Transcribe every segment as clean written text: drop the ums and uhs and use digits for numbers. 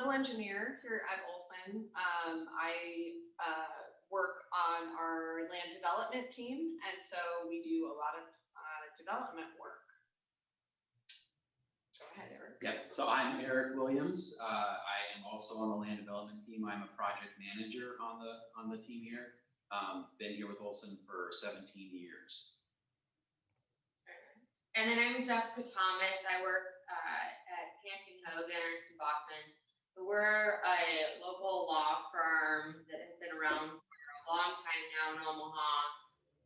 civil engineer here at Olson. I work on our land development team, and so we do a lot of development work. Go ahead, Eric. Yeah, so I'm Eric Williams. I am also on the land development team. I'm a project manager on the team here. Been here with Olson for 17 years. And then I'm Jessica Thomas. I work at Hansing Hogan, Ernst & Bachman. We're a local law firm that has been around for a long time now in Omaha.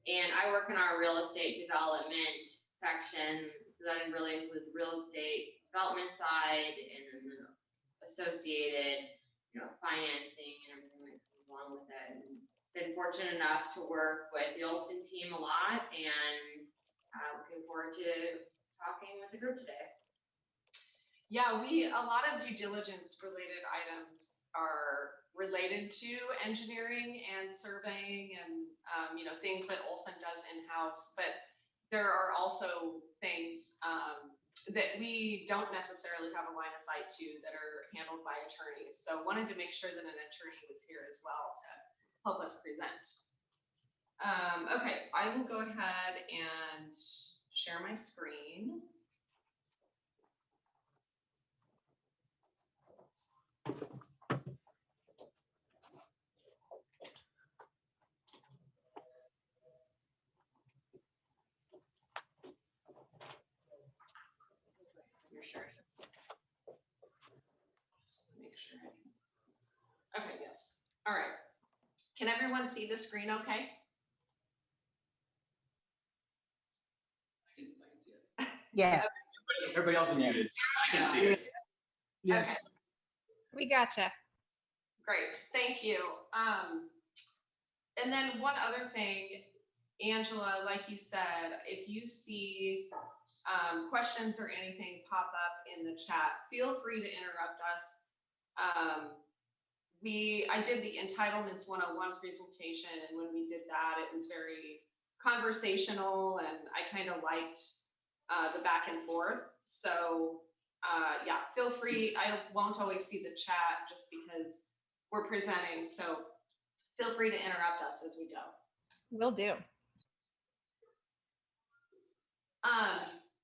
And I work in our real estate development section. So that really includes real estate development side and the associated, financing and everything that comes along with it. And been fortunate enough to work with the Olson team a lot, and looking forward to talking with the group today. Yeah, a lot of due diligence related items are related to engineering and surveying and things that Olson does in-house, but there are also things that we don't necessarily have a line of sight to that are handled by attorneys. So wanted to make sure that an attorney was here as well to help us present. Okay, I will go ahead and share my screen. You're sure? Just want to make sure. Okay, yes. All right. Can everyone see the screen okay? I can see it. Yes, Everybody else is muted. I can see it. yes. Okay. We gotcha. Great, thank you. And then one other thing, Angela, like you said, if you see questions or anything pop up in the chat, feel free to interrupt us. I did the Entitlements 101 presentation, and when we did that, it was very conversational, and I kind of liked the back and forth. So yeah, feel free. I won't always see the chat just because we're presenting, so feel free to interrupt us as we go. Will do.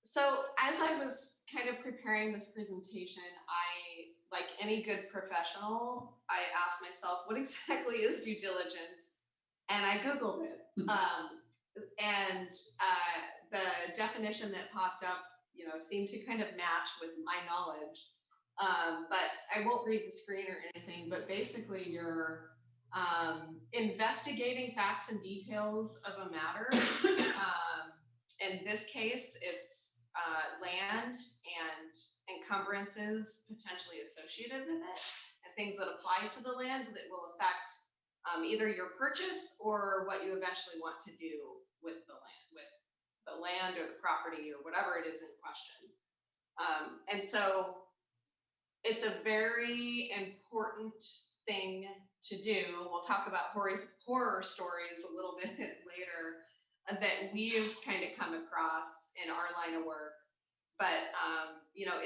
So as I was kind of preparing this presentation, like any good professional, I asked myself, what exactly is due diligence? And I Googled it. And the definition that popped up, seemed to kind of match with my knowledge. But I won't read the screen or anything, but basically you're investigating facts and details of a matter. In this case, it's land and encumbrances potentially associated with it, and things that apply to the land that will affect either your purchase or what you eventually want to do with the land or the property or whatever it is in question. And so it's a very important thing to do. We'll talk about horror stories a little bit later that we've kind of come across in our line of work. But,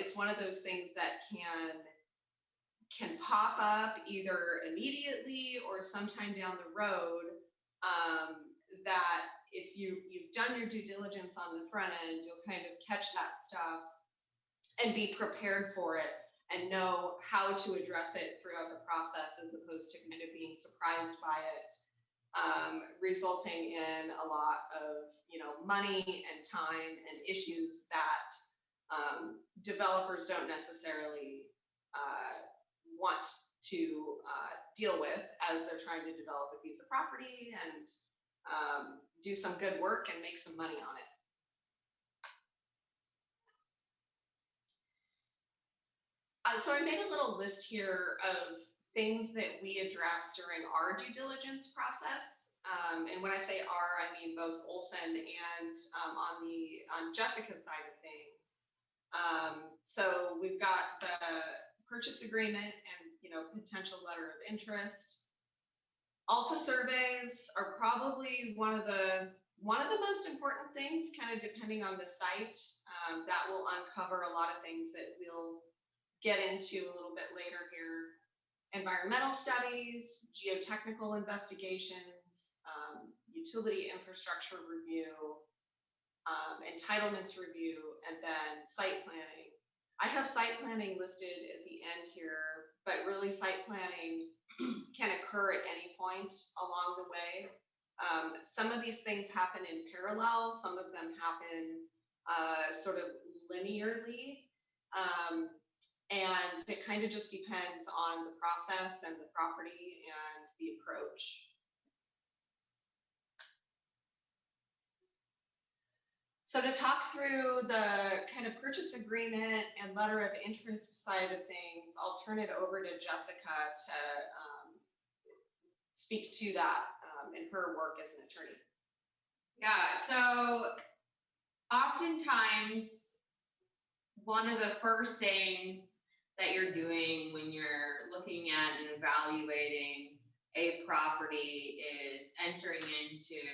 it's one of those things that can pop up either immediately or sometime down the road, that if you've done your due diligence on the front end, you'll kind of catch that stuff and be prepared for it and know how to address it throughout the process, as opposed to kind of being surprised by it, resulting in a lot of money and time and issues that developers don't necessarily want to deal with as they're trying to develop a piece of property and do some good work and make some money on it. So I made a little list here of things that we address during our due diligence process. And when I say our, I mean both Olson and on Jessica's side of things. So we've got the purchase agreement and potential letter of interest. Alta surveys are probably one of the most important things, kind of depending on the site, that will uncover a lot of things that we'll get into a little bit later here. Environmental studies, geotechnical investigations, utility infrastructure review, entitlements review, and then site planning. I have site planning listed at the end here, but really site planning can occur at any point along the way. Some of these things happen in parallel, some of them happen sort of linearly. And it kind of just depends on the process and the property and the approach. So to talk through the kind of purchase agreement and letter of interest side of things, I'll turn it over to Jessica to speak to that in her work as an attorney. Yeah, so oftentimes one of the first things that you're doing when you're looking at and evaluating a property is entering into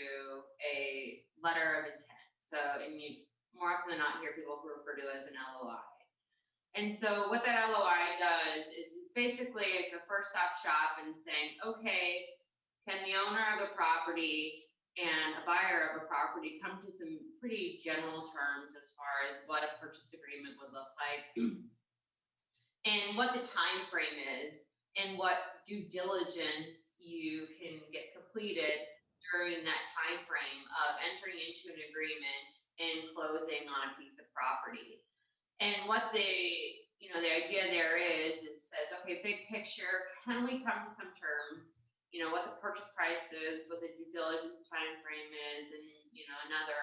a letter of intent. So, and you more often than not hear people refer to as an LOI. And so what that LOI does is it's basically like a first stop shop and saying, okay, can the owner of a property and a buyer of a property come to some pretty general terms as far as what a purchase agreement would look like and what the time frame is and what due diligence you can get completed during that time frame of entering into an agreement and closing on a piece of property. And what the idea there is says, okay, big picture, can we come to some terms? You know, what the purchase price is, what the due diligence time frame is, and another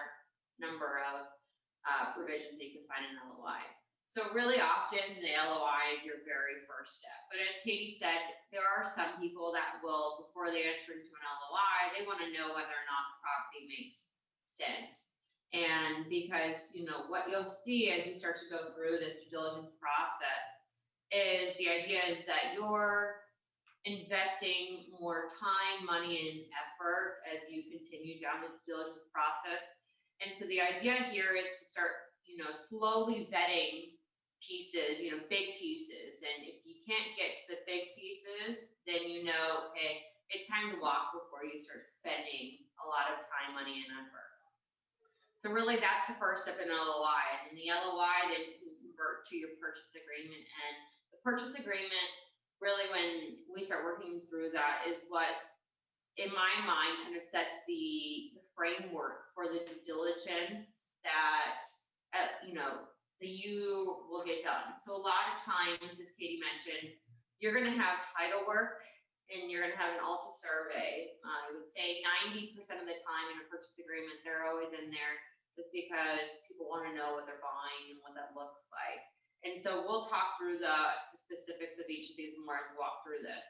number of provisions that you can find in an LOI. So really often the LOI is your very first step. But as Katie said, there are some people that will, before they enter into an LOI, they want to know whether or not the property makes sense. And because, what you'll see as you start to go through this due diligence process is the idea is that you're investing more time, money, and effort as you continue down the due diligence process. And so the idea here is to start, slowly vetting pieces, big pieces. And if you can't get to the big pieces, then okay, it's time to walk before you start spending a lot of time, money, and effort. So really that's the first step in an LOI. And the LOI then can convert to your purchase agreement. And the purchase agreement, really when we start working through that, is what, in my mind, kind of sets the framework for the due diligence that, that you will get done. So a lot of times, as Katie mentioned, you're going to have title work and you're going to have an ALTA survey. I would say 90% of the time in a purchase agreement, they're always in there just because people want to know what they're buying and what that looks like. And so we'll talk through the specifics of each of these more as we walk through this.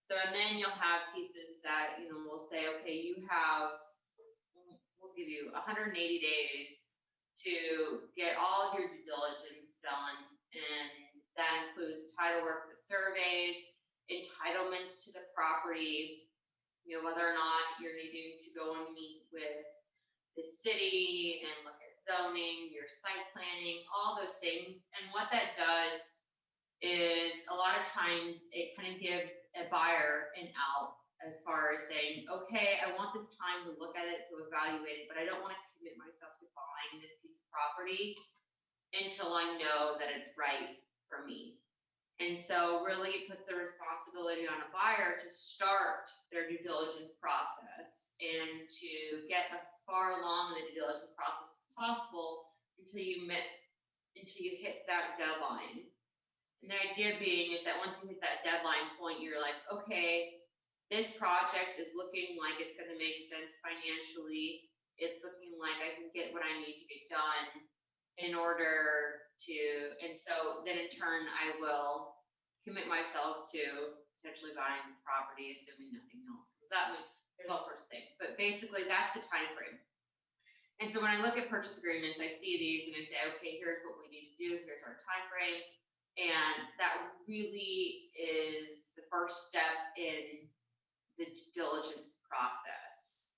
So, and then you'll have pieces that, we'll say, okay, we'll give you 180 days to get all of your due diligence done. And that includes title work, the surveys, entitlements to the property, whether or not you're needing to go and meet with the city and look at zoning, your site planning, all those things. And what that does is a lot of times it kind of gives a buyer an out as far as saying, okay, I want this time to look at it, to evaluate it, but I don't want to commit myself to buying this piece of property until I know that it's right for me. And so really it puts the responsibility on a buyer to start their due diligence process and to get as far along in the due diligence process as possible until you hit that deadline. And the idea being is that once you hit that deadline point, you're like, okay, this project is looking like it's going to make sense financially. It's looking like I can get what I need to get done in order to, and so then in turn, I will commit myself to potentially buying this property, assuming nothing else comes up. I mean, there's all sorts of things, but basically that's the time frame. And so when I look at purchase agreements, I see these and I say, okay, here's what we need to do. Here's our time frame. And that really is the first step in the due diligence process.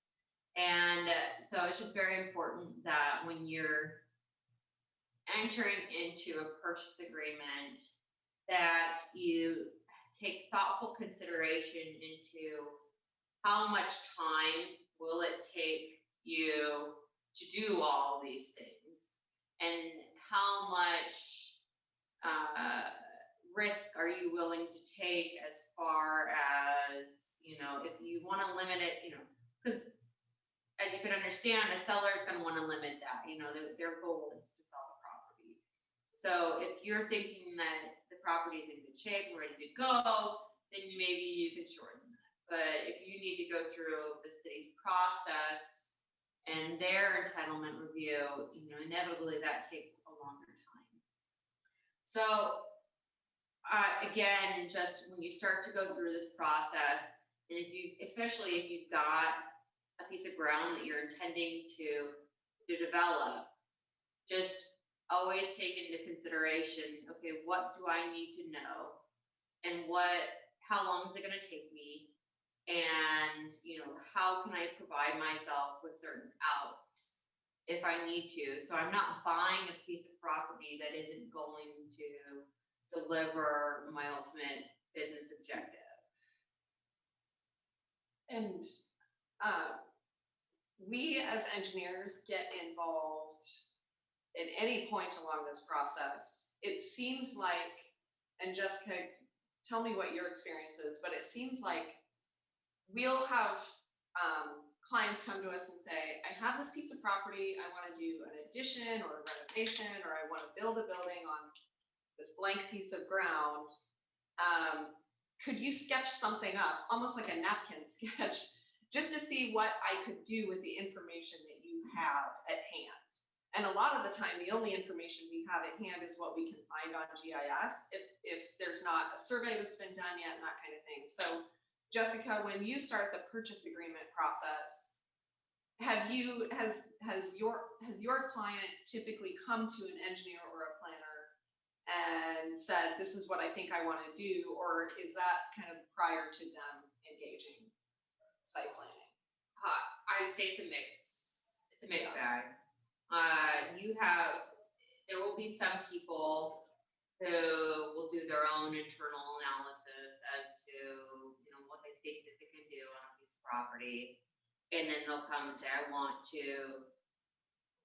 And so it's just very important that when you're entering into a purchase agreement, that you take thoughtful consideration into how much time will it take you to do all these things, and how much risk are you willing to take, as far as, if you want to limit it, because as you can understand, a seller is going to want to limit that, their goal is to sell the property. So if you're thinking that the property is in good shape and ready to go, then maybe you could shorten that. But if you need to go through the city's process and their entitlement review, inevitably that takes a longer time. So again, just when you start to go through this process, and especially if you've got a piece of ground that you're intending to develop, just always take into consideration, okay, what do I need to know, and how long is it going to take me, and how can I provide myself with certain outs if I need to, so I'm not buying a piece of property that isn't going to deliver my ultimate business objective. And we as engineers get involved at any point along this process. It seems like, and Jessica, tell me what your experience is, but it seems like we'll have clients come to us and say, I have this piece of property, I want to do an addition or a renovation, or I want to build a building on this blank piece of ground. Could you sketch something up, almost like a napkin sketch, just to see what I could do with the information that you have at hand? And a lot of the time, the only information we have at hand is what we can find on GIS, if there's not a survey that's been done yet and that kind of thing. So Jessica, when you start the purchase agreement process, has your client typically come to an engineer or a planner and said, this is what I think I want to do, or is that kind of prior to them engaging site planning? I would say it's a mix. It's a mixed Yeah. bag. There will be some people who will do their own internal analysis as to, what they think that they can do on a piece of property. And then they'll come and say, I want to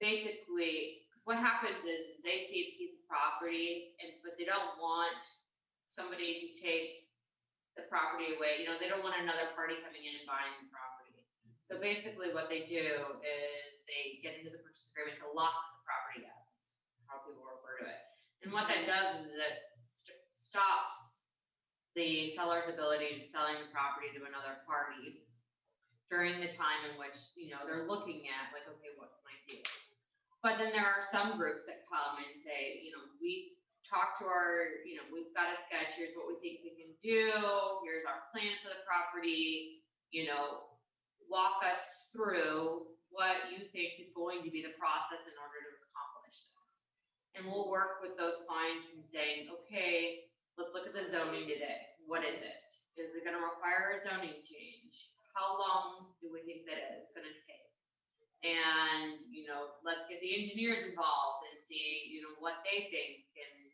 basically, because what happens is they see a piece of property, but they don't want somebody to take the property away. They don't want another party coming in and buying the property. So basically what they do is they get into the purchase agreement to lock the property up, how people refer to it. And what that does is it stops the seller's ability to selling the property to another party during the time in which, they're looking at, like, okay, what can I do? But then there are some groups that come and say, we talk to we've got a sketch, here's what we think we can do, here's our plan for the property, walk us through what you think is going to be the process in order to accomplish this. And we'll work with those clients and saying, okay, let's look at the zoning today. What is it? Is it going to require a zoning change? How long do we think that it's going to take? And, let's get the engineers involved and see, what they think. And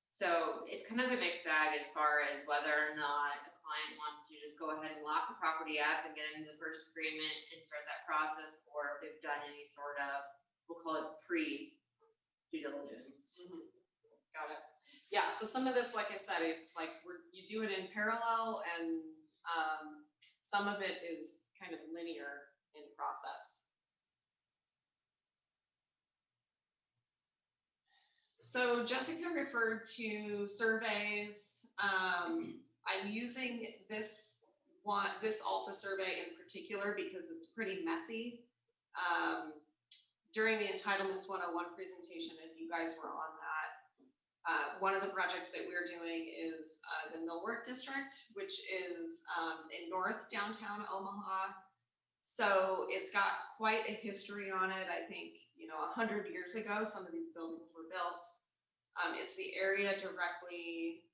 so it's kind of a mixed bag as far as whether or not a client wants to just go ahead and lock the property up and get into the purchase agreement and start that process, or if they've done any sort of, we'll call it pre-due diligence. Mm-hmm. Got it. Yeah, so some of this, like I said, it's like you do it in parallel, and some of it is kind of linear in process. So Jessica referred to surveys. I'm using this Alta survey in particular because it's pretty messy. During the Entitlements 101 presentation, if you guys were on that, one of the projects that we're doing is the Millwork District, which is in North Downtown Omaha. So it's got quite a history on it. I think, 100 years ago, some of these buildings were built. It's the area directly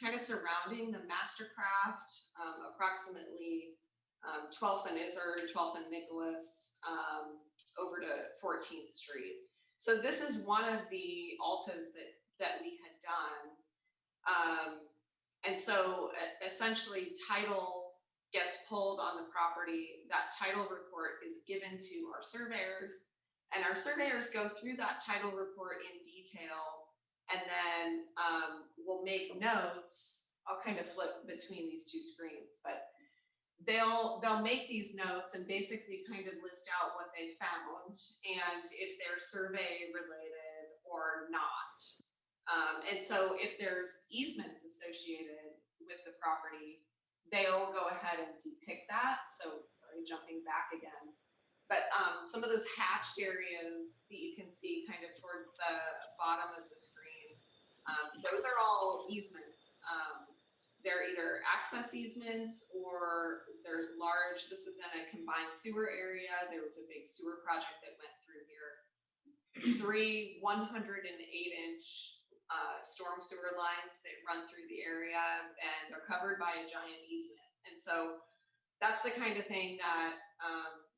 kind of surrounding the Mastercraft, approximately 12th and Izzard, 12th and Nicholas, over to 14th Street. So this is one of the Altas that that we had done. And so essentially title gets pulled on the property, that title report is given to our surveyors, and our surveyors go through that title report in detail, and then we'll make notes. I'll kind of flip between these two screens, but they'll make these notes and basically kind of list out what they found and if they're survey related or not. And so if there's easements associated with the property, they'll go ahead and depict that. So sorry, jumping back again. But some of those hatched areas that you can see kind of towards the bottom of the screen, those are all easements. They're either access easements or there's large, this is in a combined sewer area. There was a big sewer project that went through here. 3 108-inch storm sewer lines that run through the area and they're covered by a giant easement. And so that's the kind of thing that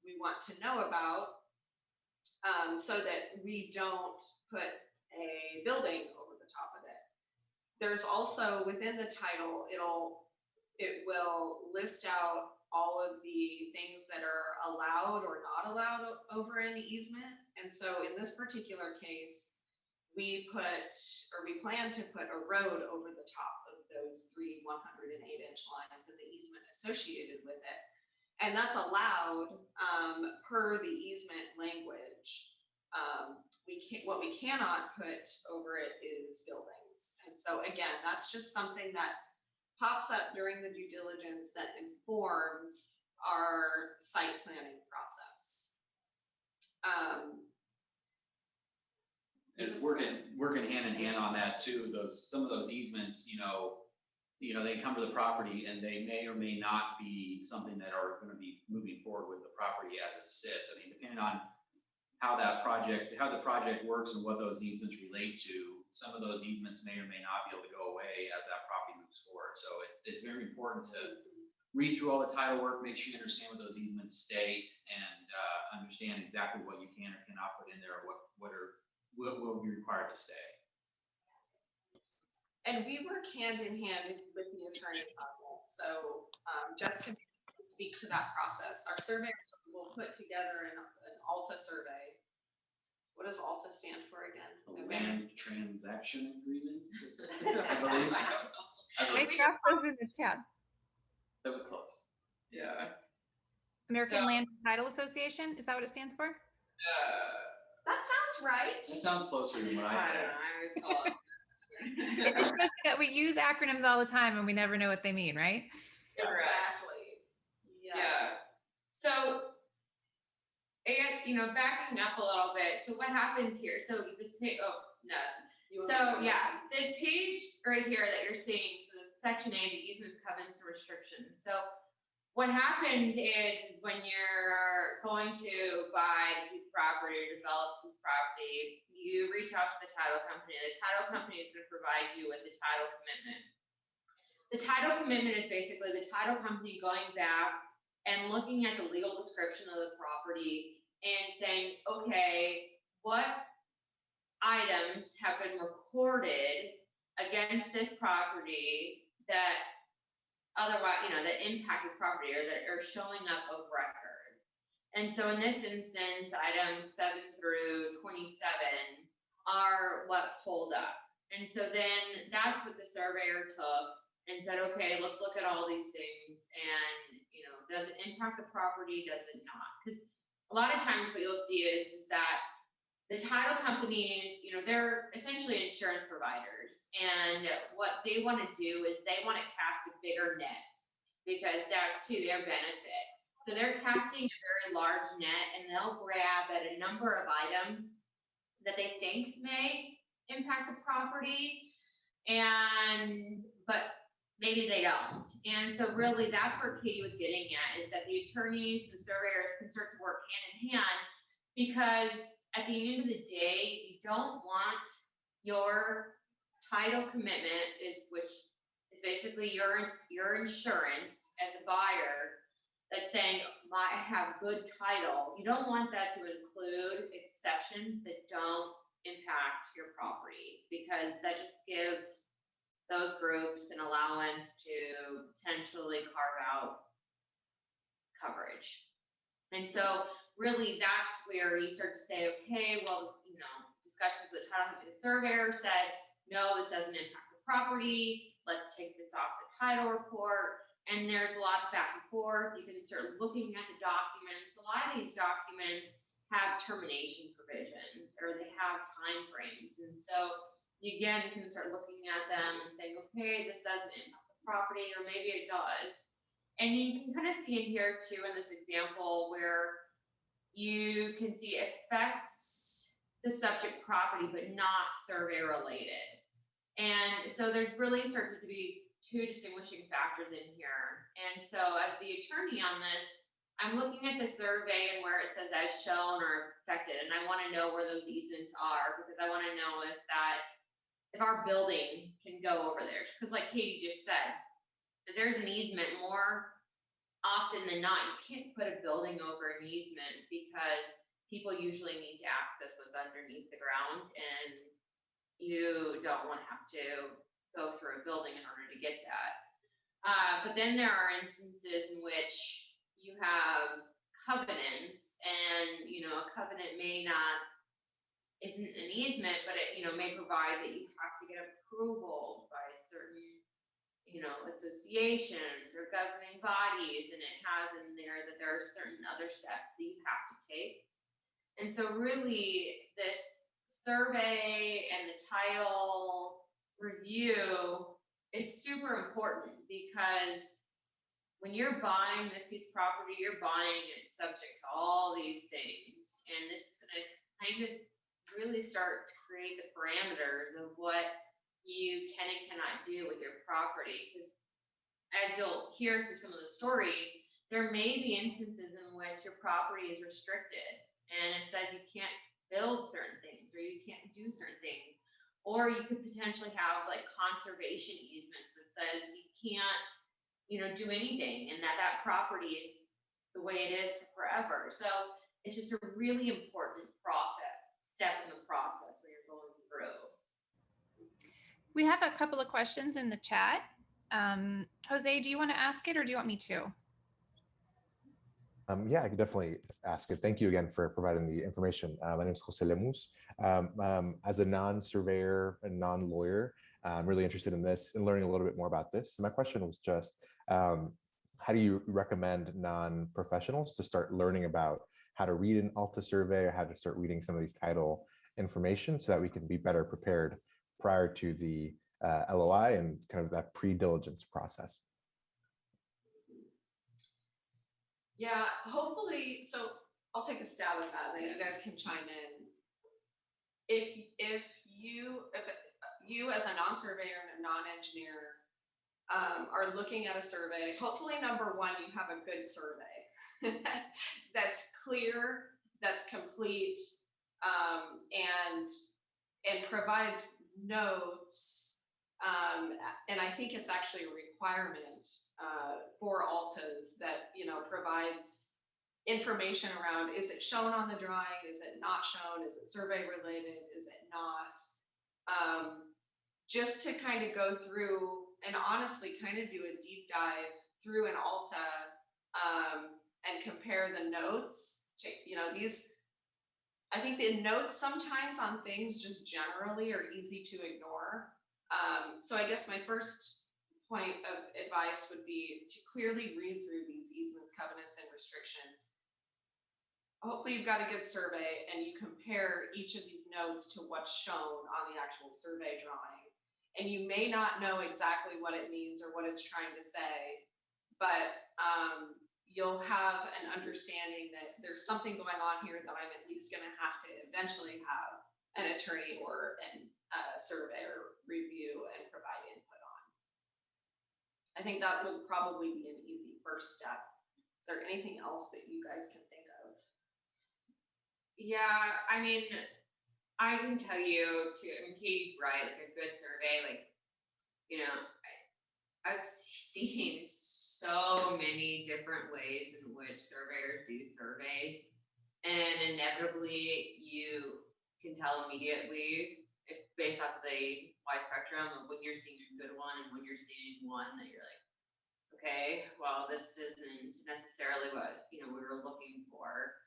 we want to know about so that we don't put a building over the top of it. There's also within the title, it will list out all of the things that are allowed or not allowed over an easement. And so in this particular case, we plan to put a road over the top of those 3 108-inch lines and the easement associated with it. And that's allowed per the easement language. What we cannot put over it is buildings. And so again, that's just something that pops up during the due diligence that informs our site planning process. And working hand in hand on that too, some of those easements, they come to the property and they may or may not be something that are gonna be moving forward with the property as it sits. I mean, depending on how the project works and what those easements relate to, some of those easements may or may not be able to go away as that property moves forward. So it's very important to read through all the title work, make sure you understand what those easements state, and understand exactly what you can or cannot put in there, or what will be required to stay. And we work hand in hand with the attorney's office. So Jessica can speak to that process. Our surveyors will put together an ALTA survey. What does ALTA stand for again? A land transaction agreement, I believe. Make sure those in the chat. That was close. Yeah. American So- Land Title Association, is that what it stands for? That sounds right. That sounds closer than what I I said. don't know, I always call it. It just shows that we use acronyms all the time and we never know what they mean, right? Exactly. Yes. Yeah. So, and, backing up a little bit, so what happens here? So this page, You want so to- yeah, this page right here that you're seeing, so this section A, the easements, covenants, and restrictions. So what happens is when you're going to buy a piece of property or develop a piece of property, you reach out to the title company. The title company is going to provide you with the title commitment. The title commitment is basically the title company going back and looking at the legal description of the property and saying, okay, what items have been recorded against this property that otherwise, that impact this property or that are showing up of record. And so in this instance, items 7 through 27 are what pulled up. And so then that's what the surveyor took and said, okay, let's look at all these things and, does it impact the property? Does it not? Because a lot of times what you'll see is that the title companies, they're essentially insurance providers. And what they want to do is they want to cast a bigger net because that's to their benefit. So they're casting a very large net and they'll grab at a number of items that they think may impact the property, but maybe they don't. And so really that's where Katie was getting at, is that the attorneys, the surveyors can start to work hand in hand, because at the end of the day, you don't want your title commitment which is basically your insurance as a buyer that's saying, I have good title. You don't want that to include exceptions that don't impact your property, because that just gives those groups an allowance to potentially carve out coverage. And so really that's where you start to say, okay, well, discussions with the title company, the surveyor said, no, this doesn't impact the property. Let's take this off the title report. And there's a lot of back and forth. You can start looking at the documents. A lot of these documents have termination provisions, or they have time frames. And so you again can start looking at them and saying, okay, this doesn't impact the property, or maybe it does. And you can kind of see in here too, in this example, where you can see affects the subject property, but not survey related. And so there's really starts to be two distinguishing factors in here. And so as the attorney on this, I'm looking at the survey and where it says as shown or affected, and I want to know where those easements are, because I want to know if our building can go over there. Because like Katie just said, if there's an easement, more often than not, you can't put a building over an easement, because people usually need to access what's underneath the ground, and you don't want to have to go through a building in order to get that. But then there are instances in which you have covenants, and a covenant isn't an easement, but it may provide that you have to get approvals by certain associations or governing bodies, and it has in there that there are certain other steps that you have to take. And so really this survey and the title review is super important, because when you're buying this piece of property, you're buying it subject to all these things. And this is going to kind of really start to create the parameters of what you can and cannot do with your property. Because as you'll hear through some of the stories, there may be instances in which your property is restricted and it says you can't build certain things, or you can't do certain things. Or you could potentially have like conservation easements that says you can't, do anything, and that property is the way it is forever. So it's just a really important step in the process when you're going through. We have a couple of questions in the chat. Jose, do you want to ask it, or do you want me to? Yeah, I can definitely ask it. Thank you again for providing the information. My name is Jose Lemus. As a non-surveyor and non-lawyer, I'm really interested in this and learning a little bit more about this. So my question was just, how do you recommend non-professionals to start learning about how to read an Alta survey, or how to start reading some of these title information, so that we can be better prepared prior to the LOI and kind of that pre-diligence process? Yeah, hopefully, so I'll take a stab at that, then you guys can chime in. If you as a non-surveyor and a non-engineer are looking at a survey, hopefully number one, you have a good survey that's clear, that's complete, and provides notes. And I think it's actually a requirement for Altas that provides information around, is it shown on the drawing, is it not shown, is it survey related, is it not, just to kind of go through and honestly kind of do a deep dive through an Alta and compare the notes to, these, I think the notes sometimes on things just generally are easy to ignore. So I guess my first point of advice would be to clearly read through these easements, covenants, and restrictions. Hopefully you've got a good survey and you compare each of these notes to what's shown on the actual survey drawing. And you may not know exactly what it means or what it's trying to say, but you'll have an understanding that there's something going on here that I'm at least going to have to eventually have an attorney or a surveyor review and provide input on. I think that would probably be an easy first step. Is there anything else that you guys can think of? Yeah, I mean, I can tell you too, Katie's right, like a good survey, I've seen so many different ways in which surveyors do surveys, and inevitably you can tell immediately if based off of the wide spectrum of when you're seeing a good one and when you're seeing one that you're like, okay, well, this isn't necessarily what, we were looking for.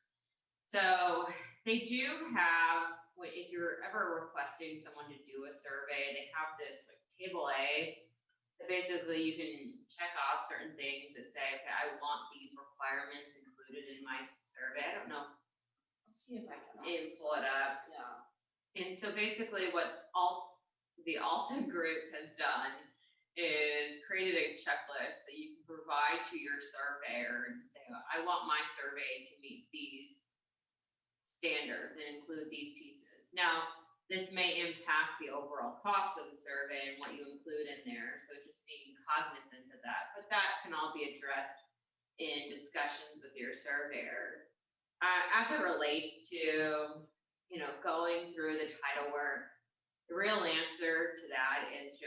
So they do have, if you're ever requesting someone to do a survey, they have this like table A that basically you can check off certain things that say, okay, I want these requirements included in my survey. I don't know. Let's see if I can. Pull it up. Yeah. And so basically what the Alta group has done is created a checklist that you can provide to your surveyor and say, I want my survey to meet these standards and include these pieces. Now, this may impact the overall cost of the survey and what you include in there. So just being cognizant of that, but that can all be addressed in discussions with your surveyor. As it relates to, going through the title work, the real answer to that is you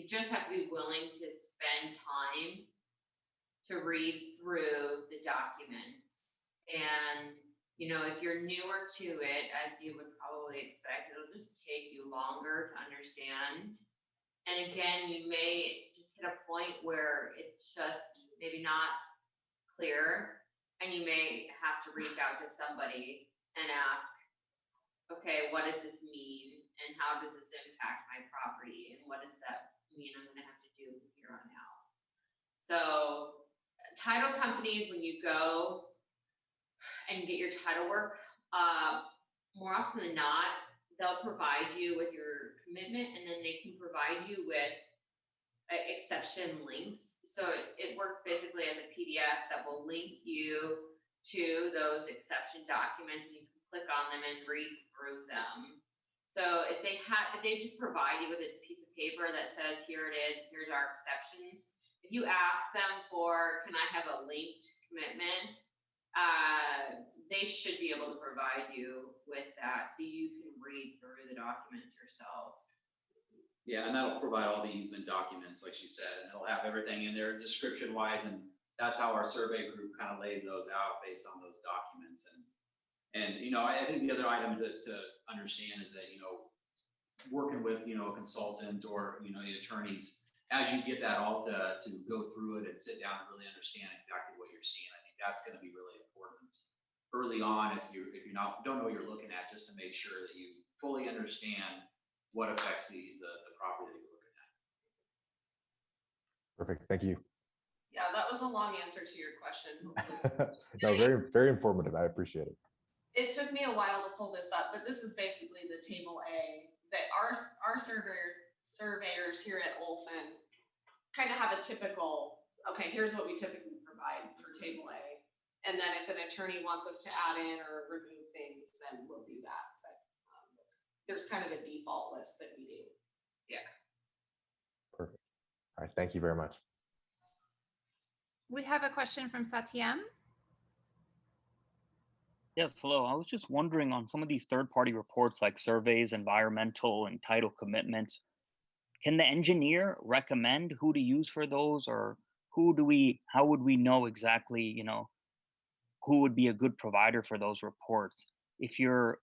just have to be willing to spend time to read through the documents. And, if you're newer to it, as you would probably expect, it'll just take you longer to understand. And again, you may just hit a point where it's just maybe not clear, and you may have to reach out to somebody and ask, okay, what does this mean? And how does this impact my property? And what does that mean I'm gonna have to do from here on out? So title companies, when you go and get your title work, more often than not, they'll provide you with your commitment, and then they can provide you with exception links. So it works basically as a PDF that will link you to those exception documents, and you can click on them and read through them. So if they just provide you with a piece of paper that says, here it is, here's our exceptions. If you ask them for, can I have a linked commitment? They should be able to provide you with that so you can read through the documents yourself. Yeah, and that'll provide all the easement documents, like she said, and it'll have everything in there description wise, and that's how our survey group kind of lays those out based on those documents. And I think the other item to understand is that, working with, a consultant or, the attorneys, as you get that all to go through it and sit down and really understand exactly what you're seeing, I think that's going to be really important early on if you don't know what you're looking at, just to make sure that you fully understand what affects the property that you're looking at. Perfect. Thank you. Yeah, that was a long answer to your question. No, very, very informative. I appreciate it. It took me a while to pull this up, but this is basically the table A that our surveyors here at Olson kind of have a typical, okay, here's what we typically provide for table A. And then if an attorney wants us to add in or remove things, then we'll do that. But there's kind of a default list that we do. Yeah. Perfect. All right. Thank you very much. We have a question from Satyam. Yes, hello. I was just wondering on some of these third-party reports like surveys, environmental, and title commitments, can the engineer recommend who to use for those, or how would we know exactly, who would be a good provider for those reports?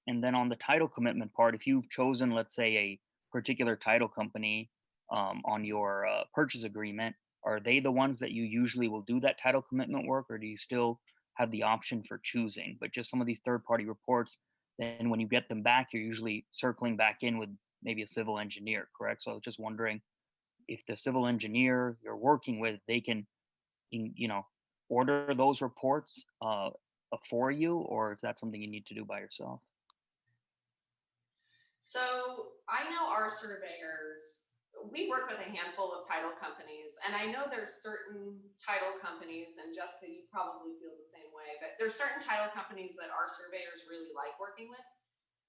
And then on the title commitment part, if you've chosen, let's say, a particular title company on your purchase agreement, are they the ones that you usually will do that title commitment work, or do you still have the option for choosing? But just some of these third-party reports, then when you get them back, you're usually circling back in with maybe a civil engineer, correct? So I was just wondering if the civil engineer you're working with, they can, order those reports for you, or if that's something you need to do by yourself. So I know our surveyors, we work with a handful of title companies, and I know there's certain title companies, and Jessica, you probably feel the same way, but there's certain title companies that our surveyors really like working with.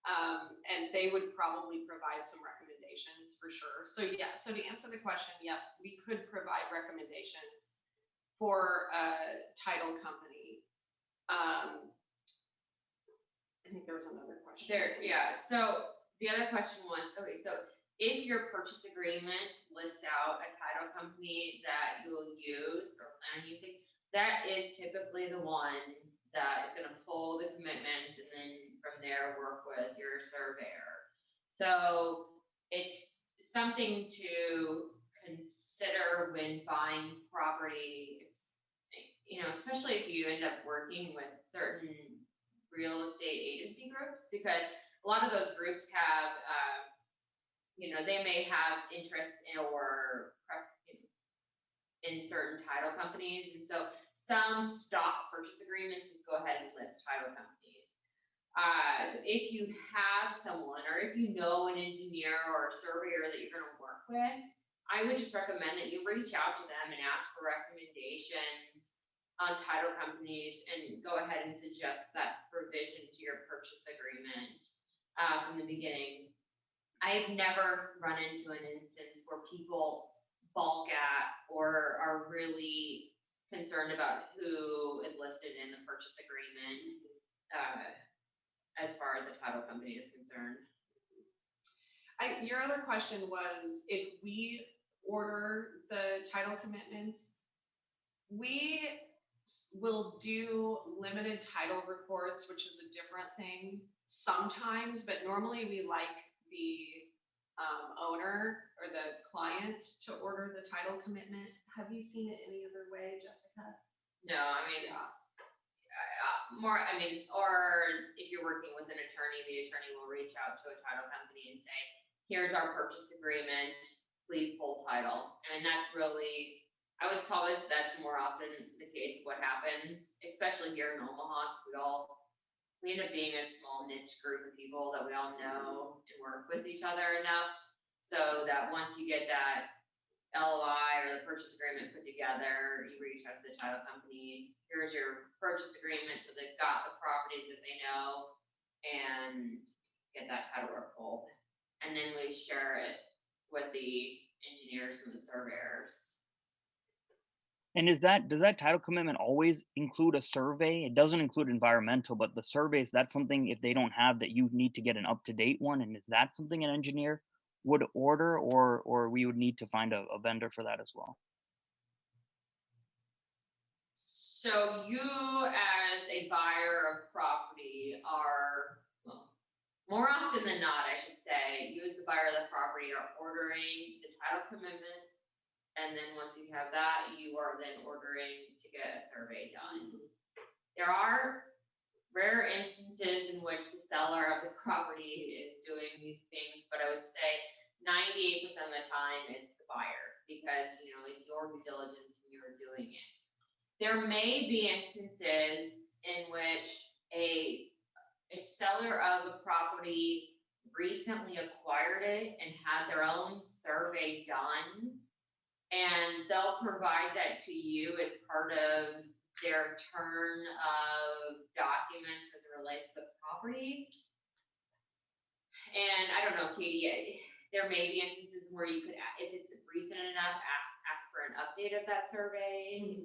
And they would probably provide some recommendations for sure. So yeah, so to answer the question, yes, we could provide recommendations for a title company. I think there was another question. Yeah. So the other question was, okay, so if your purchase agreement lists out a title company that you will use or plan on using, that is typically the one that is going to pull the commitments and then from there, work with your surveyor. So it's something to consider when buying property. It's, you know, especially if you end up working with certain real estate agency groups, because a lot of those groups have, you know, they may have interest in in certain title companies. And so some stock purchase agreements just go ahead and list title companies. So if you have someone, or if you know an engineer or a surveyor that you're gonna work with, I would just recommend that you reach out to them and ask for recommendations on title companies, and go ahead and suggest that provision to your purchase agreement from the beginning. I've never run into an instance where people balk at or are really concerned about who is listed in the purchase agreement as far as a title company is concerned. Your other question was if we order the title commitments, we will do limited title reports, which is a different thing sometimes, but normally we like the owner or the client to order the title commitment. Have you seen it any other way, Jessica? No, I mean, or if you're working with an attorney, the attorney will reach out to a title company and say, here's our purchase agreement, please pull title. And that's really, I would probably say that's more often the case of what happens, especially here in Omaha, because we end up being a small niche group of people that we all know and work with each other enough, so that once you get that LOI or the purchase agreement put together, you reach out to the title company, here's your purchase agreement, so they've got the property that they know, and get that title work pulled. And then we share it with the engineers and the surveyors. And does that title commitment always include a survey? It doesn't include environmental, but the surveys, that's something if they don't have that you need to get an up-to-date one. And is that something an engineer would order, or we would need to find a vendor for that as well? So you as a buyer of property are, well, more often than not, I should say, you as the buyer of the property are ordering the title commitment. And then once you have that, you are then ordering to get a survey done. There are rare instances in which the seller of the property is doing these things, but I would say 98% of the time it's the buyer, because, you know, it's your due diligence and you're doing it. There may be instances in which a seller of a property recently acquired it and had their own survey done, and they'll provide that to you as part of their turn of documents as it relates to the property. And I don't know, Katie, there may be instances where you could, if it's recent enough, ask for an update of that survey.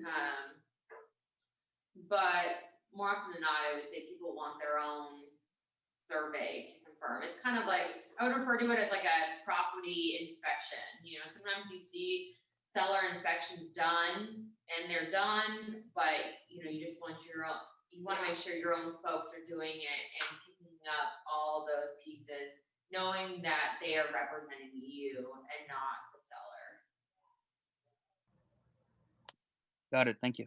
But more often than not, I would say people want their own survey to confirm. It's kind of like, I would refer to it as like a property inspection. You know, sometimes you see seller inspections done and they're done, but you know, you just want your own, you want to make sure your own folks are doing it and picking up all those pieces, knowing that they are representing you and not the seller. Got it. Thank you.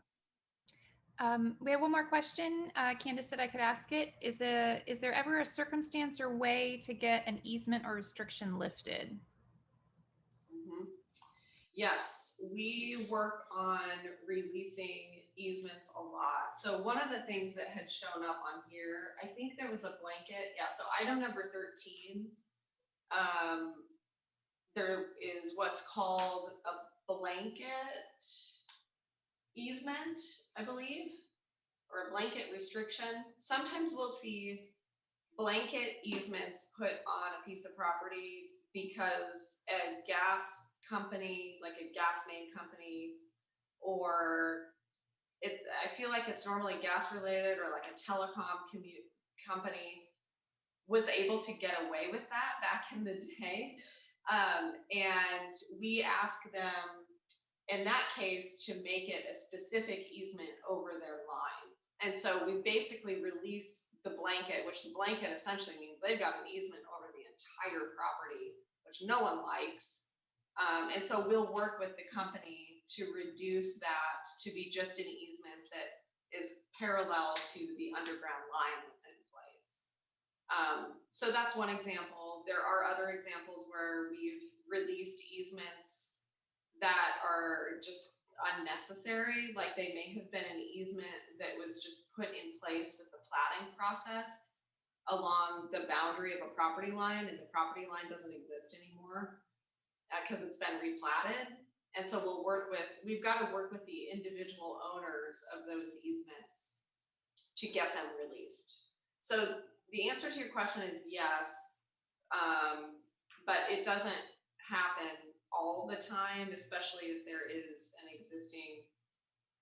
We have one more question. Candace said I could ask it. Is there ever a circumstance or way to get an easement or restriction lifted? Yes, we work on releasing easements a lot. So one of the things that had shown up on here, I think there was a blanket. Yeah, so item number 13, there is what's called a blanket easement, I believe, or a blanket restriction. Sometimes we'll see blanket easements put on a piece of property because a gas company, like a gas main company, or I feel like it's normally gas related, or like a telecom company was able to get away with that back in the day. And we ask them in that case to make it a specific easement over their line. And so we basically release the blanket, which the blanket essentially means they've got an easement over the entire property, which no one likes. And so we'll work with the company to reduce that to be just an easement that is parallel to the underground line that's in place. So that's one example. There are other examples where we've released easements that are just unnecessary, like they may have been an easement that was just put in place with the platting process along the boundary of a property line, and the property line doesn't exist anymore because it's been replatted. And so we've got to work with the individual owners of those easements to get them released. So the answer to your question is yes, but it doesn't happen all the time, especially if there is an existing,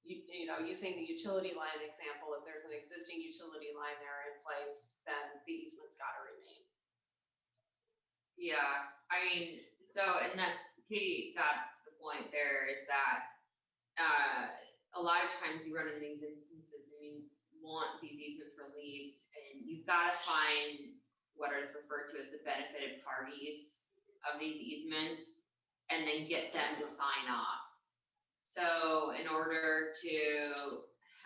using the utility line example, if there's an existing utility line there in place, then the easement's got to remain. Yeah, I mean, and that's, Katie got to the point there, is that a lot of times you run into these instances and you want these easements released, and you've got to find what is referred to as the benefited parties of these easements, and then get them to sign off. So in order to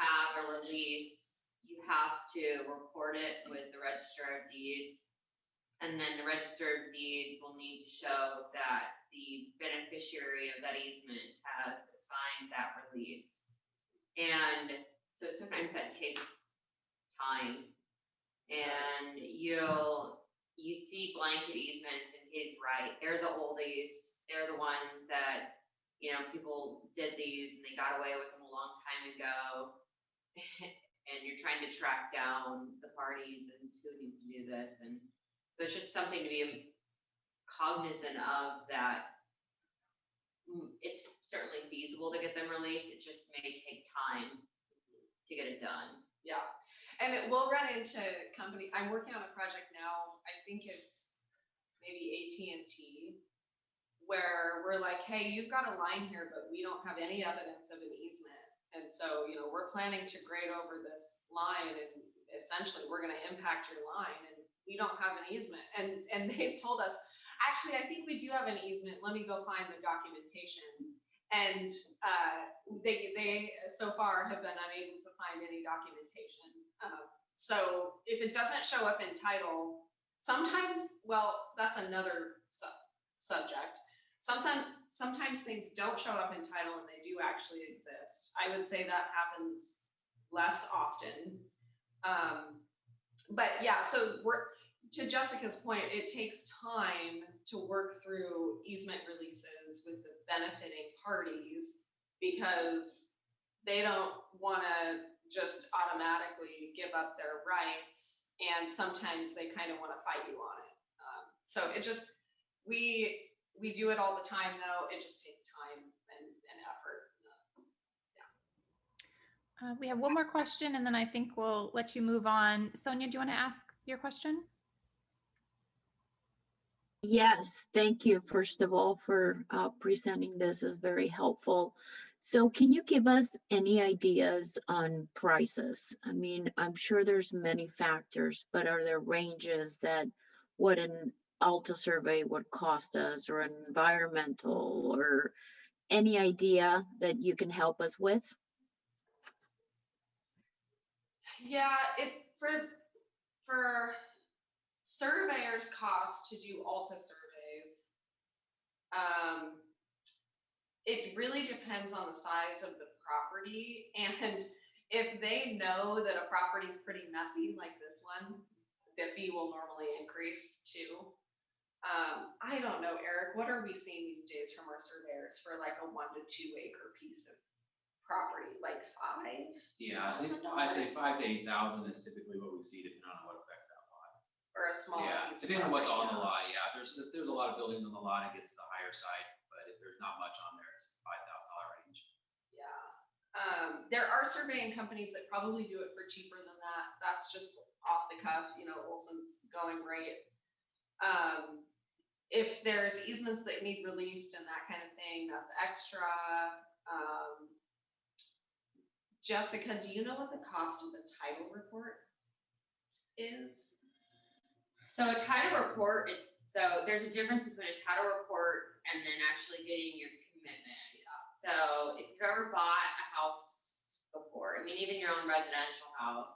have a release, you have to report it with the Register of Deeds. And then the Register of Deeds will need to show that the beneficiary of that easement has signed that release. And so sometimes that takes time. And you see blanket easements, and Katie's right, they're the oldies. They're the ones that, people did these and they got away with them a long time ago. And you're trying to track down the parties and who needs to do this. And so it's just something to be cognizant of, that it's certainly feasible to get them released. It just may take time to get it done. Yeah. And we'll run into I'm working on a project now, I think it's maybe AT&T, where we're like, hey, you've got a line here, but we don't have any evidence of an easement. And so, we're planning to grade over this line, and essentially we're going to impact your line, and we don't have an easement. And they've told us, actually, I think we do have an easement. Let me go find the documentation. And they so far have been unable to find any documentation. So if it doesn't show up in title, sometimes, well, that's another subject. Sometimes things don't show up in title and they do actually exist. I would say that happens less often. But yeah, so to Jessica's point, it takes time to work through easement releases with the benefiting parties, because they don't want to just automatically give up their rights, and sometimes they kind of want to fight you on it. So it just, we do it all the time, though. It just takes time and effort. We have one more question, and then I think we'll let you move on. Sonia, do you want to ask your question? Yes, thank you, first of all, for presenting this. Is very helpful. So can you give us any ideas on prices? I mean, I'm sure there's many factors, but are there ranges that what an Alta survey would cost us, or an environmental, or any idea that you can help us with? Yeah, for surveyors' cost to do Alta surveys, it really depends on the size of the property, and if they know that a property is pretty messy like this one, the fee will normally increase too. I don't know, Eric, what are we seeing these days from our surveyors for like a 1 to 2 acre piece of property, like $5,000? Yeah, I'd say 5,000 to 8,000 is typically what we see, depending on what affects that lot. Or a small Yeah, piece of depending on what's on the property, lot, yeah. If there's a lot of buildings on the lot, it gets to the higher side, but if there's not much on there, it's $5,000 range. Yeah. There are surveying companies that probably do it for cheaper than that. That's just off the cuff, Olson's going rate. If there's easements that need released and that kind of thing, that's extra. Jessica, do you know what the cost of the title report? is? So a title report, so there's a difference between a title report and then actually getting your commitment. So if you've ever bought a house before, I mean, even your own residential house,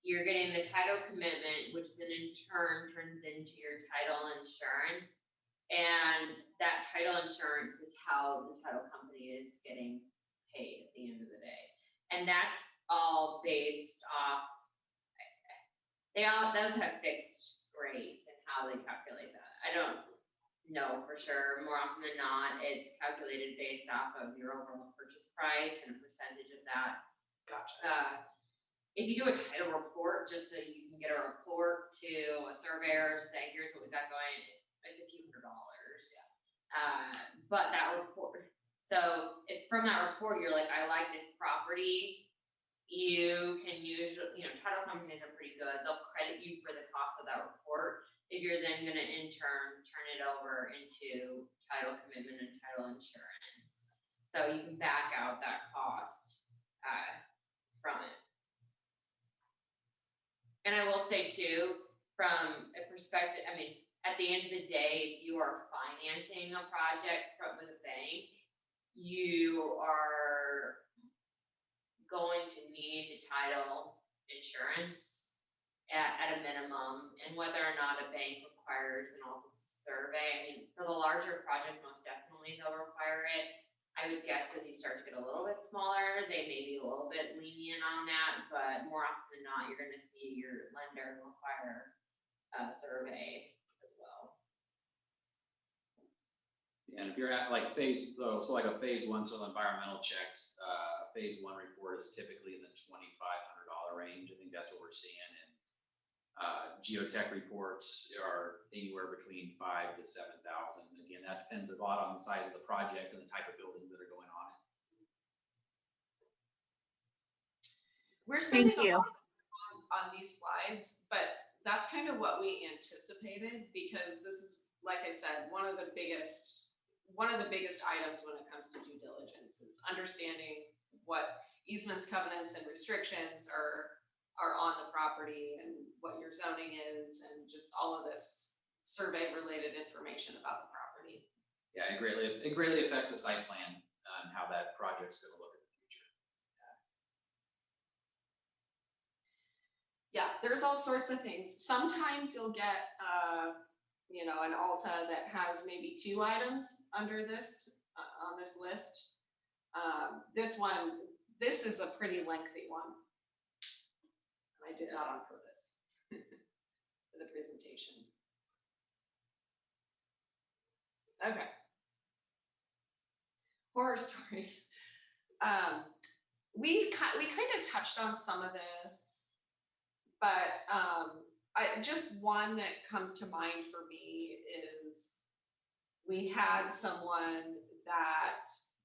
you're getting the title commitment, which then in turn turns into your title insurance. And that title insurance is how the title company is getting paid at the end of the day. And that's all based off, those have fixed rates and how they calculate that. I don't know for sure. More often than not, it's calculated based off of your overall purchase price and a percentage of that. Gotcha. If you do a title report, just so you can get a report to a surveyor to say, here's what we got going, it's a few $100s. But that report, so if from that report, you're like, I like this property, you can usually, title companies are pretty good. They'll credit you for the cost of that report. If you're then gonna in turn turn it over into title commitment and title insurance. So you can back out that cost from it. And I will say too, from a perspective, I mean, at the end of the day, if you are financing a project with a bank, you are going to need the title insurance at a minimum, and whether or not a bank requires an also survey. I mean, for the larger projects, most definitely they'll require it. I would guess as you start to get a little bit smaller, they may be a little bit lenient on that, but more often than not, you're gonna see your lender require a survey as well. And if you're at like so like a phase one, so environmental checks, phase one report is typically in the $2,500 range. I think that's what we're seeing. And geotech reports are anywhere between 5,000 to 7,000. Again, that depends a lot on the size of the project and the type of buildings that are going on it. We're spending Thank a you. lot of time on these slides, but that's kind of what we anticipated, because this is, like I said, one of the biggest items when it comes to due diligence is understanding what easements, covenants, and restrictions are on the property, and what your zoning is, and just all of this survey related information about the property. Yeah, it greatly affects the site plan and how that project's gonna look in the future. Yeah, there's all sorts of things. Sometimes you'll get, an Alta that has maybe 2 items under this, on this list. This is a pretty lengthy one. I did not on purpose for the presentation. Okay. Horror stories. We kind of touched on some of this, but just one that comes to mind for me is we had someone that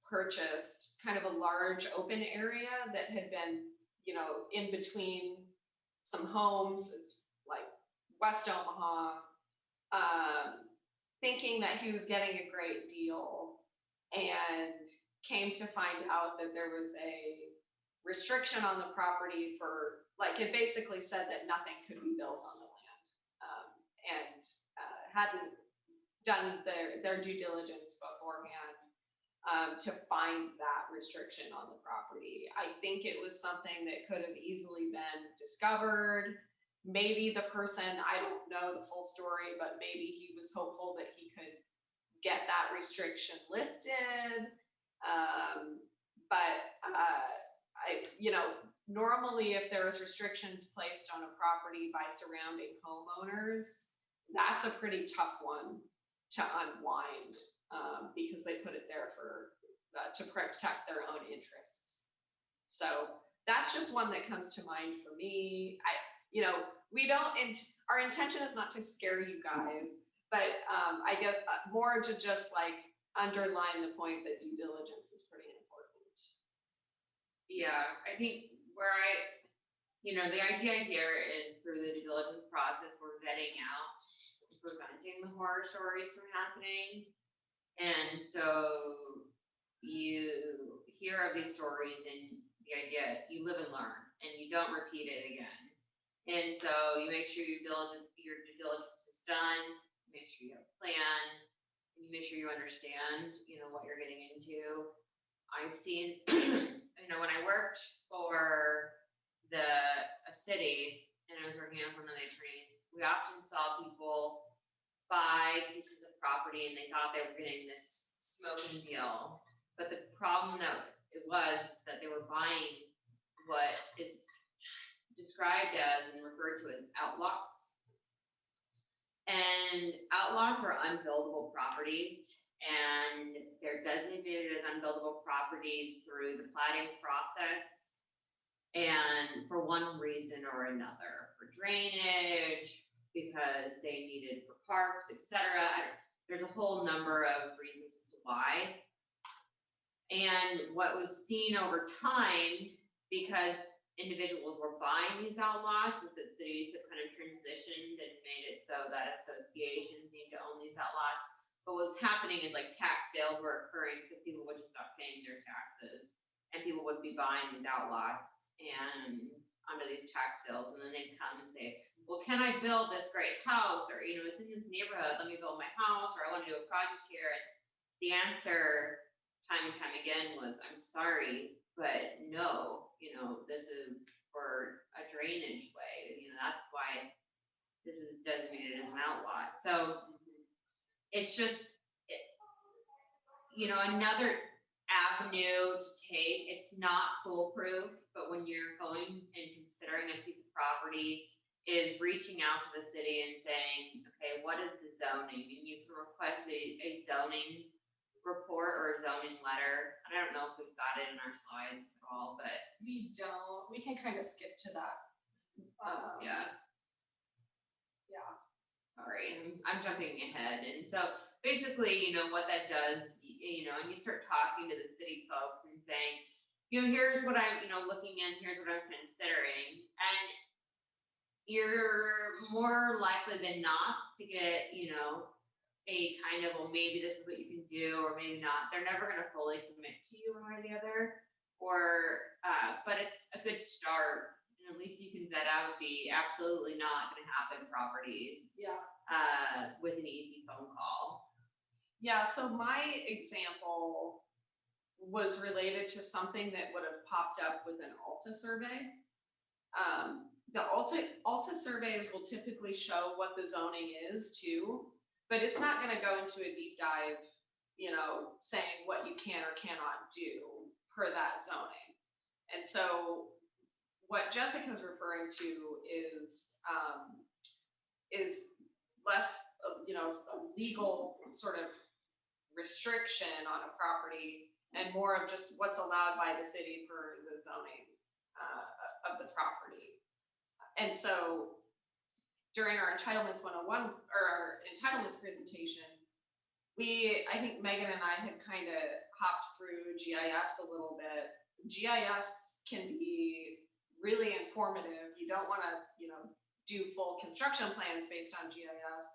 purchased kind of a large open area that had been, in between some homes. It's like West Omaha, thinking that he was getting a great deal, and came to find out that there was a restriction on the property for, like, it basically said that nothing could be built on the land, and hadn't done their due diligence beforehand to find that restriction on the property. I think it was something that could have easily been discovered. Maybe the person, I don't know the full story, but maybe he was hopeful that he could get that restriction lifted. Normally if there was restrictions placed on a property by surrounding homeowners, that's a pretty tough one to unwind, because they put it there to protect their own interests. So that's just one that comes to mind for me. Our intention is not to scare you guys, but I guess more to just like underline the point that due diligence is pretty important. Yeah, I think the idea here is through the due diligence process, we're vetting out, preventing the horror stories from happening. And so you hear of these stories, and the idea, you live and learn, and you don't repeat it again. And so you make sure your due diligence is done, make sure you have a plan, and you make sure you understand, what you're getting into. I've seen, when I worked for a city and I was working on one of the attorneys, we often saw people buy pieces of property and they thought they were getting this smoking deal. But the problem that it was is that they were buying what is described as and referred to as outlots. And outlots are unbuildable properties, and they're designated as unbuildable properties through the platting process. And for one reason or another, for drainage, because they needed for parks, etc. There's a whole number of reasons as to why. And what we've seen over time, because individuals were buying these outlots, is that cities have kind of transitioned and made it so that associations need to own these outlots. But what's happening is like tax sales were occurring because people would just stop paying their taxes, and people would be buying these outlots and under these tax sales, and then they'd come and say, well, can I build this great house? Or, it's in this neighborhood, let me build my house, or I want to do a project here. And the answer time and time again was, I'm sorry, but no, this is for a drainage way. That's why this is designated as an outlot. So it's just, another avenue to take. It's not foolproof, but when you're going and considering a piece of property, is reaching out to the city and saying, okay, what is the zoning? And you can request a zoning report or a zoning letter. I don't know if we've got it in our slides at all, but We don't, we can kind of skip to that. yeah. Yeah. Sorry, I'm jumping ahead. And so basically, what that does is, and you start talking to the city folks and saying, here's what I'm, looking in, here's what I'm considering. And you're more likely than not to get, a kind of, well, maybe this is what you can do, or maybe not. They're never going to fully commit to you one way or the other, but it's a good start. And at least you can vet out the absolutely not going to happen properties. Yeah. With an easy phone call. Yeah, so my example was related to something that would have popped up with an Alta survey. The Alta surveys will typically show what the zoning is too, but it's not going to go into a deep dive, saying what you can or cannot do per that zoning. And so what Jessica's referring to is less, a legal sort of restriction on a property and more of just what's allowed by the city for the zoning of the property. And so during our entitlements 101 or our entitlements presentation, I think Megan and I had kind of hopped through GIS a little bit. GIS can be really informative. You don't want to, do full construction plans based on GIS,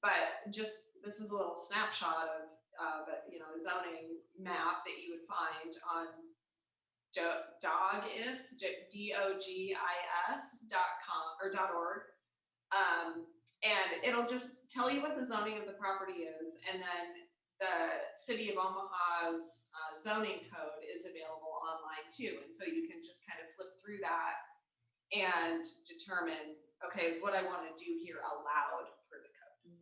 but just, this is a little snapshot of a zoning map that you would find on DOGIS, DOGIS.com or .org. And it'll just tell you what the zoning of the property is. And then the City of Omaha's zoning code is available online too. And so you can just kind of flip through that and determine, okay, is what I want to do here allowed per the code?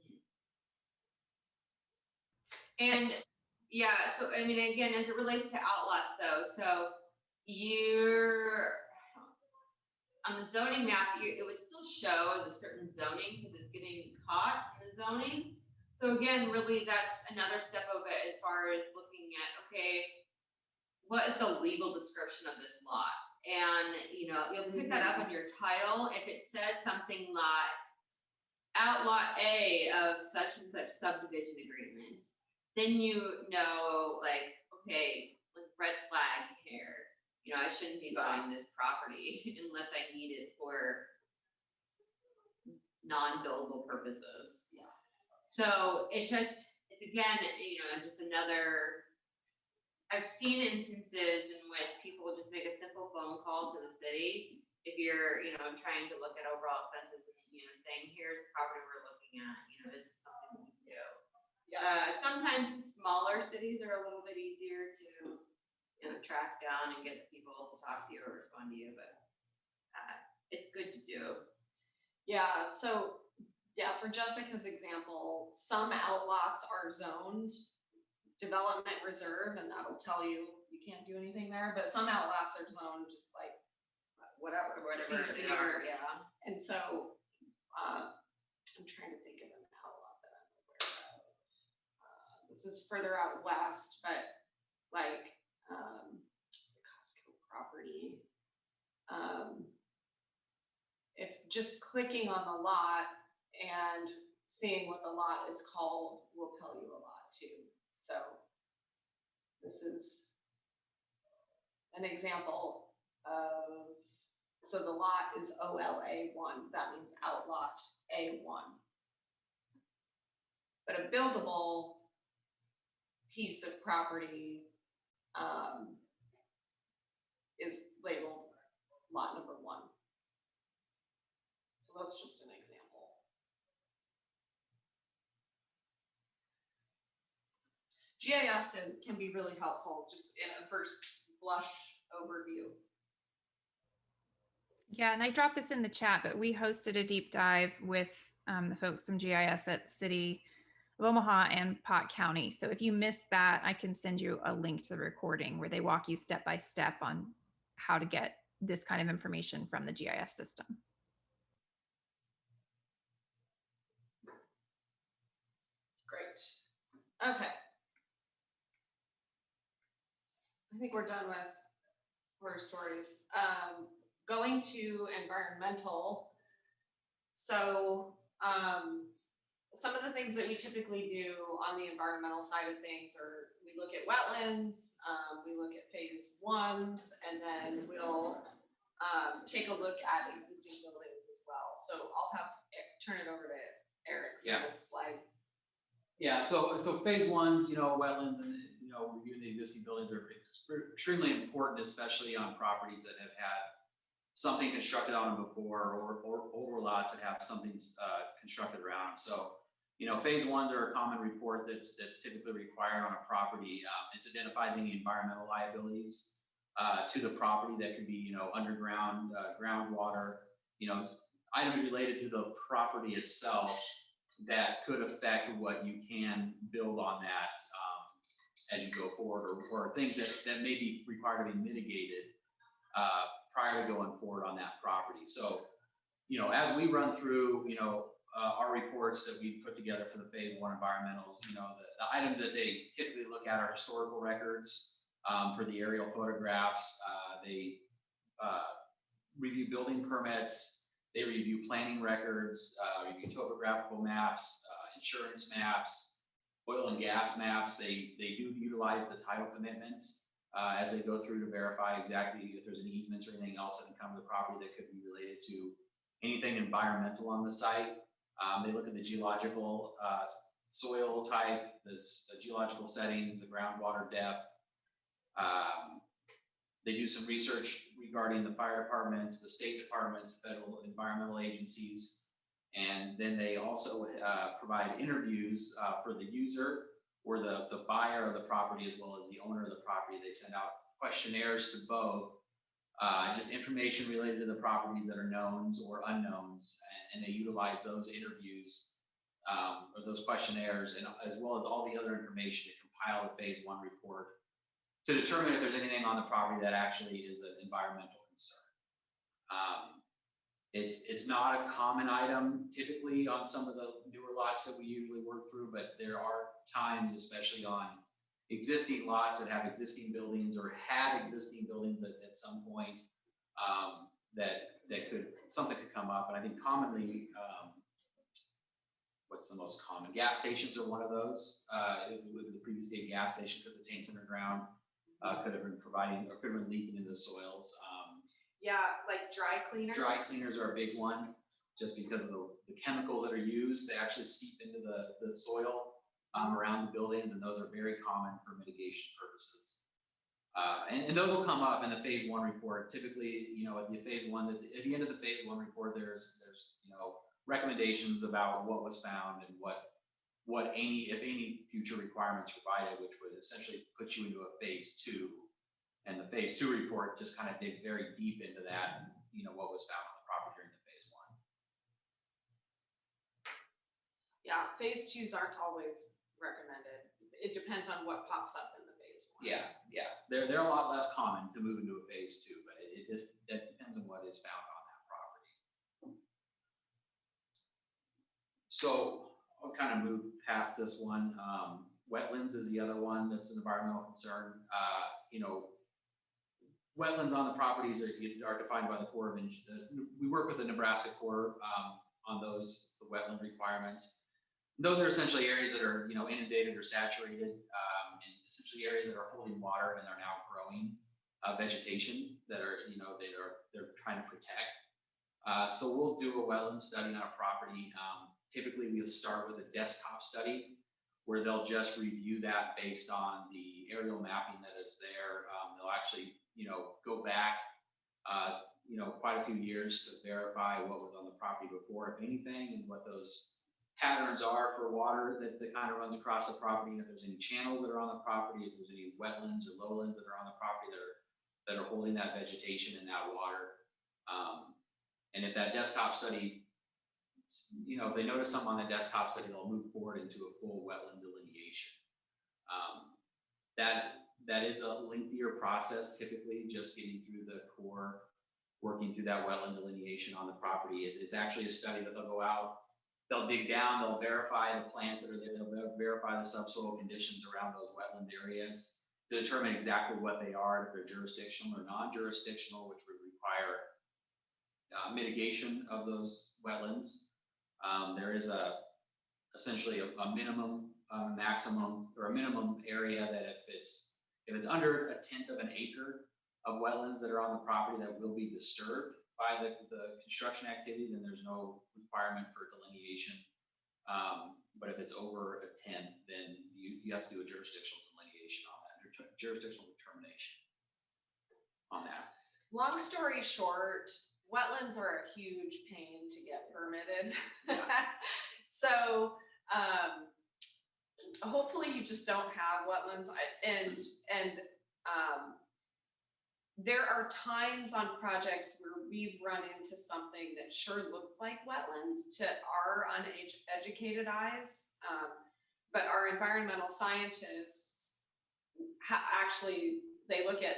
And yeah, so I mean, again, as it relates to outlots though, so you're on the zoning map, it would still show as a certain zoning because it's getting caught in the zoning. So again, really that's another step of it as far as looking at, okay, what is the legal description of this lot? And you'll pick that up on your title. If it says something like outlot A of such and such subdivision agreement, then like, okay, like red flag here. I shouldn't be buying this property unless I need it for non-buildable purposes. Yeah. So it's again, just another, I've seen instances in which people will just make a simple phone call to the city if you're, trying to look at overall expenses and, saying, here's the property we're looking at, this is something we can do. Sometimes the smaller cities are a little bit easier to, track down and get people to talk to you or respond to you, but it's good to do. Yeah, so, for Jessica's example, some outlots are zoned development reserve, and that'll tell you can't do anything there, but some outlots are zoned just like whatever CC they or, yeah. And so, I'm trying to think of an outlot that I'm aware of. This is further out west, but like, the Costco property. If just clicking on the lot and seeing what the lot is called will tell you a lot too. So this is an example of, so the lot is OLA1, that means outlot A1. But a buildable piece of property is labeled lot number 1. So that's just an example. GIS can be really helpful just in a first blush overview. Yeah, and I dropped this in the chat, but we hosted a deep dive with the folks from GIS at City of Omaha and Pot County. So if you missed that, I can send you a link to the recording where they walk you step by step on how to get this kind of information from the GIS system. Great. Okay. I think we're done with horror stories. Going to environmental. So some of the things that we typically do on the environmental side of things are we look at wetlands, we look at phase 1s, and then we'll take a look at existing buildings as well. So I'll turn it over to Eric for this slide. Yeah, so phase 1s, wetlands and, reviewing the existing buildings are extremely important, especially on properties that have had something constructed on them before or older lots that have something constructed around them. So, phase 1s are a common report that's typically required on a property. It's identifying the environmental liabilities to the property that could be, underground, groundwater, items related to the property itself that could affect what you can build on that as you go forward, or things that may be required to be mitigated prior to going forward on that property. So, as we run through, our reports that we put together for the phase 1 environmentals, the items that they typically look at are historical records for the aerial photographs. They review building permits. They review planning records, review topographical maps, insurance maps, oil and gas maps. They do utilize the title commitment as they go through to verify exactly if there's any easements or anything else that can come to the property that could be related to anything environmental on the site. They look at the geological soil type, the geological settings, the groundwater depth. They do some research regarding the fire departments, the state departments, federal environmental agencies, and then they also provide interviews for the user or the buyer of the property as well as the owner of the property. They send out questionnaires to both, just information related to the properties that are knowns or unknowns, and they utilize those interviews or those questionnaires, and as well as all the other information to compile the phase 1 report to determine if there's anything on the property that actually is an environmental concern. It's not a common item typically on some of the newer lots that we usually work through, but there are times, especially on existing lots that have existing buildings or had existing buildings at some point, that something could come up. And I think commonly, what's the most common? Gas stations are one of those. It was previously a gas station because the tank's underground. Could have been providing or could have been leaking into the soils. Yeah, like dry cleaners. Dry cleaners are a big one, just because of the chemicals that are used. They actually seep into the soil around the buildings, and those are very common for mitigation purposes. And those will come up in the phase one report. Typically, at the phase one, at the end of the phase one report, there's recommendations about what was found and what if any future requirements provided, which would essentially put you into a phase two. And the phase two report just kind of digs very deep into that, what was found on the property during the phase one. Yeah, phase twos aren't always recommended. It depends on what pops up in the phase one. Yeah. They're a lot less common to move into a phase two, but that depends on what is found on that property. So I'll kind of move past this one. Wetlands is the other one that's an environmental concern. Wetlands on the properties are defined by the Corps of we work with the Nebraska Corps on those wetland requirements. Those are essentially areas that are inundated or saturated, and essentially areas that are holding water and are now growing vegetation that are they're trying to protect. So we'll do a wetland study on a property. Typically, we'll start with a desktop study where they'll just review that based on the aerial mapping that is there. They'll actually go back quite a few years to verify what was on the property before, if anything, and what those patterns are for water that kind of runs across the property, and if there's any channels that are on the property, if there's any wetlands or lowlands that are on the property that are holding that vegetation and that water. And if that desktop study, if they notice something on the desktop study, they'll move forward into a full wetland delineation. That is a lengthier process, typically, just getting through the core, working through that wetland delineation on the property. It is actually a study that they'll go out, they'll dig down, they'll verify the plants that are there, they'll verify the subsoil conditions around those wetland areas to determine exactly what they are, if they're jurisdictional or non-jurisdictional, which would require mitigation of those wetlands. There is essentially a minimum, maximum, or a minimum area that if it's under 1/10 of an acre of wetlands that are on the property that will be disturbed by the construction activity, then there's no requirement for delineation. But if it's over 1/10, then you have to do a jurisdictional delineation on that, jurisdictional determination on that. Long story short, wetlands are a huge pain to get permitted. So hopefully you just don't have wetlands. And there are times on projects where we've run into something that sure looks like wetlands to our uneducated eyes. But our environmental scientists actually, they look at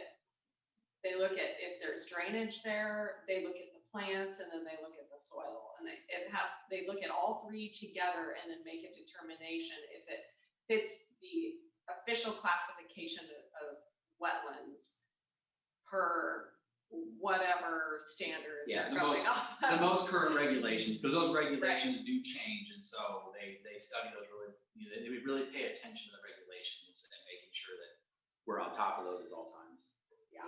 if there's drainage there, they look at the plants, and then they look at the soil, and they look at all three together and then make a determination if it fits the official classification of wetlands per whatever standard they're going off of. The most current regulations, because those regulations do change, and so they study those really. They would really pay attention to the regulations and making sure that we're on top of those at all times. Yeah.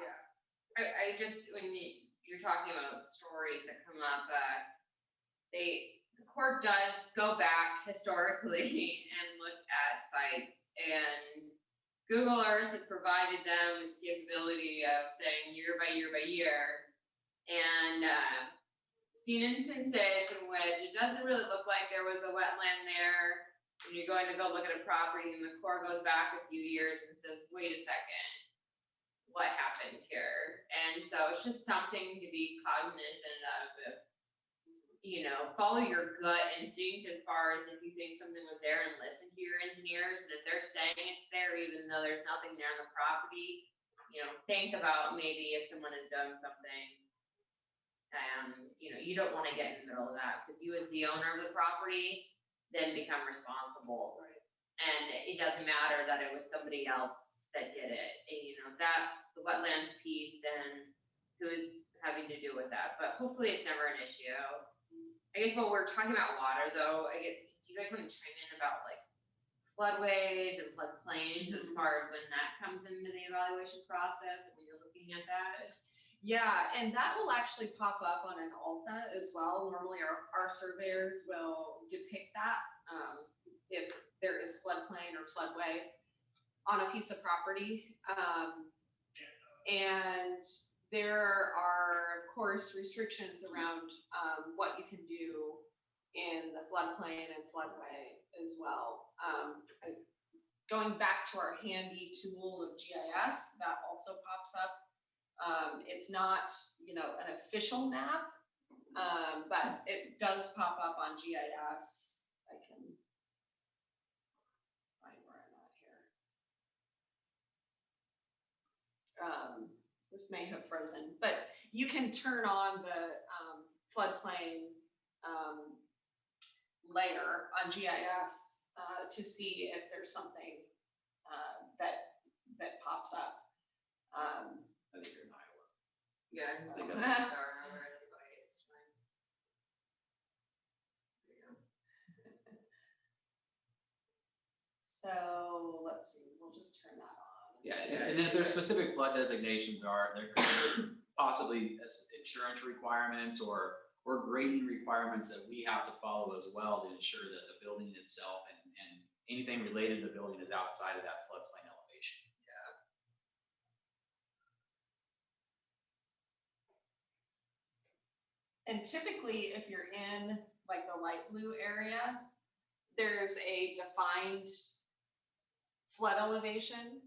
I just, when you're talking about stories that come up, the court does go back historically and look at sites, and Google Earth has provided them with the ability of saying year by year by year, and seen instances in which it doesn't really look like there was a wetland there, and you're going to go look at a property, and the Corps goes back a few years and says, wait a second, what happened here? And so it's just something to be cognizant of. Follow your gut instinct as far as if you think something was there, and listen to your engineers. And if they're saying it's there, even though there's nothing there on the property, think about maybe if someone has done something, you don't want to get in the middle of that, because you as the owner of the property then become responsible. Right. And it doesn't matter that it was somebody else that did it. And that the wetlands piece and who's having to do with that. But hopefully it's never an issue. I guess while we're talking about water though, do you guys want to chime in about like floodways and floodplains as far as when that comes into the evaluation process and when you're looking at that? Yeah, and that will actually pop up on an ALTA as well. Normally our surveyors will depict that if there is floodplain or floodway on a piece of property. And there are, of course, restrictions around what you can do in the floodplain and floodway as well. Going back to our handy tool of GIS, that also pops up. It's not, an official map, but it does pop up on GIS. I can find where I'm at here. This may have frozen, but you can turn on the floodplain layer on GIS to see if there's something that pops up. I think you're in Iowa. Yeah. I think That's that's- why it's showing. So let's see, we'll just turn that on. Yeah, and then if there's specific flood designations there could be possibly insurance requirements or grading requirements that we have to follow as well to ensure that the building itself and anything related to the building is outside of that floodplain elevation. And typically, if you're in like the light blue area, there's a defined flood elevation.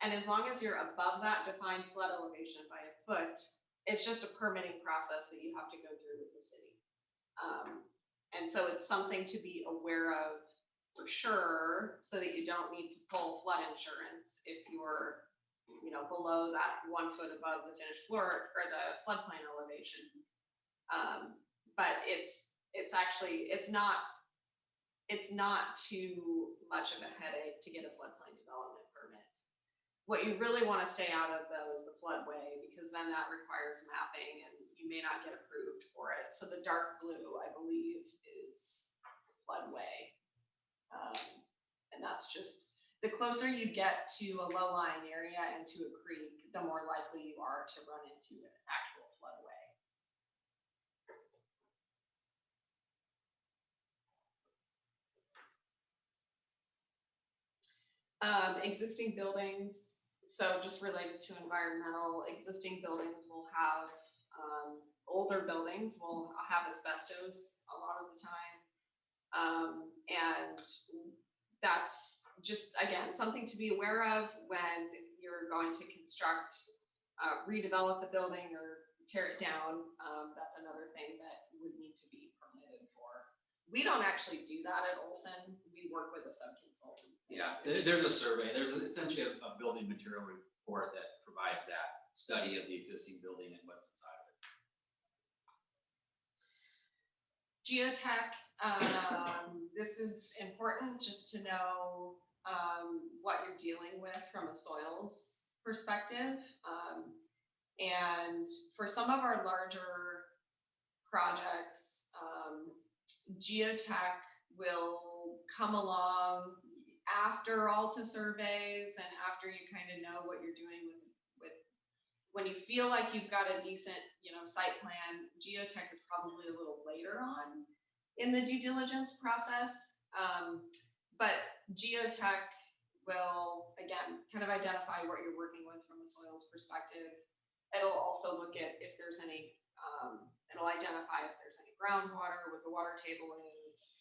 And as long as you're above that defined flood elevation by a foot, it's just a permitting process that you have to go through with the city. And so it's something to be aware of for sure, so that you don't need to pull flood insurance if you're, below that 1 foot above the finished floor or the floodplain elevation. But it's not too much of a headache to get a floodplain development permit. What you really want to stay out of though is the floodway, because then that requires mapping and you may not get approved for it. So the dark blue, I believe, is floodway. And that's just, the closer you get to a low-lying area and to a creek, the more likely you are to run into an actual floodway. Existing buildings, so just related to environmental, existing buildings will have, older buildings will have asbestos a lot of the time. And that's just, again, something to be aware of when you're going to construct, redevelop a building or tear it down. That's another thing that would need to be permitted for. We don't actually do that at Olson. We work with a sub-consultant. Yeah, there's a survey, there's essentially a building material report that provides that study of the existing building and what's inside of it. Geotech, this is important just to know what you're dealing with from a soils perspective. And for some of our larger projects, geotech will come along after Alta surveys and after you kind of know what you're doing with when you feel like you've got a decent, site plan. Geotech is probably a little later on in the due diligence process. But geotech will, again, kind of identify what you're working with from a soils perspective. It'll also look at if there's any, it'll identify if there's any groundwater, what the water table is.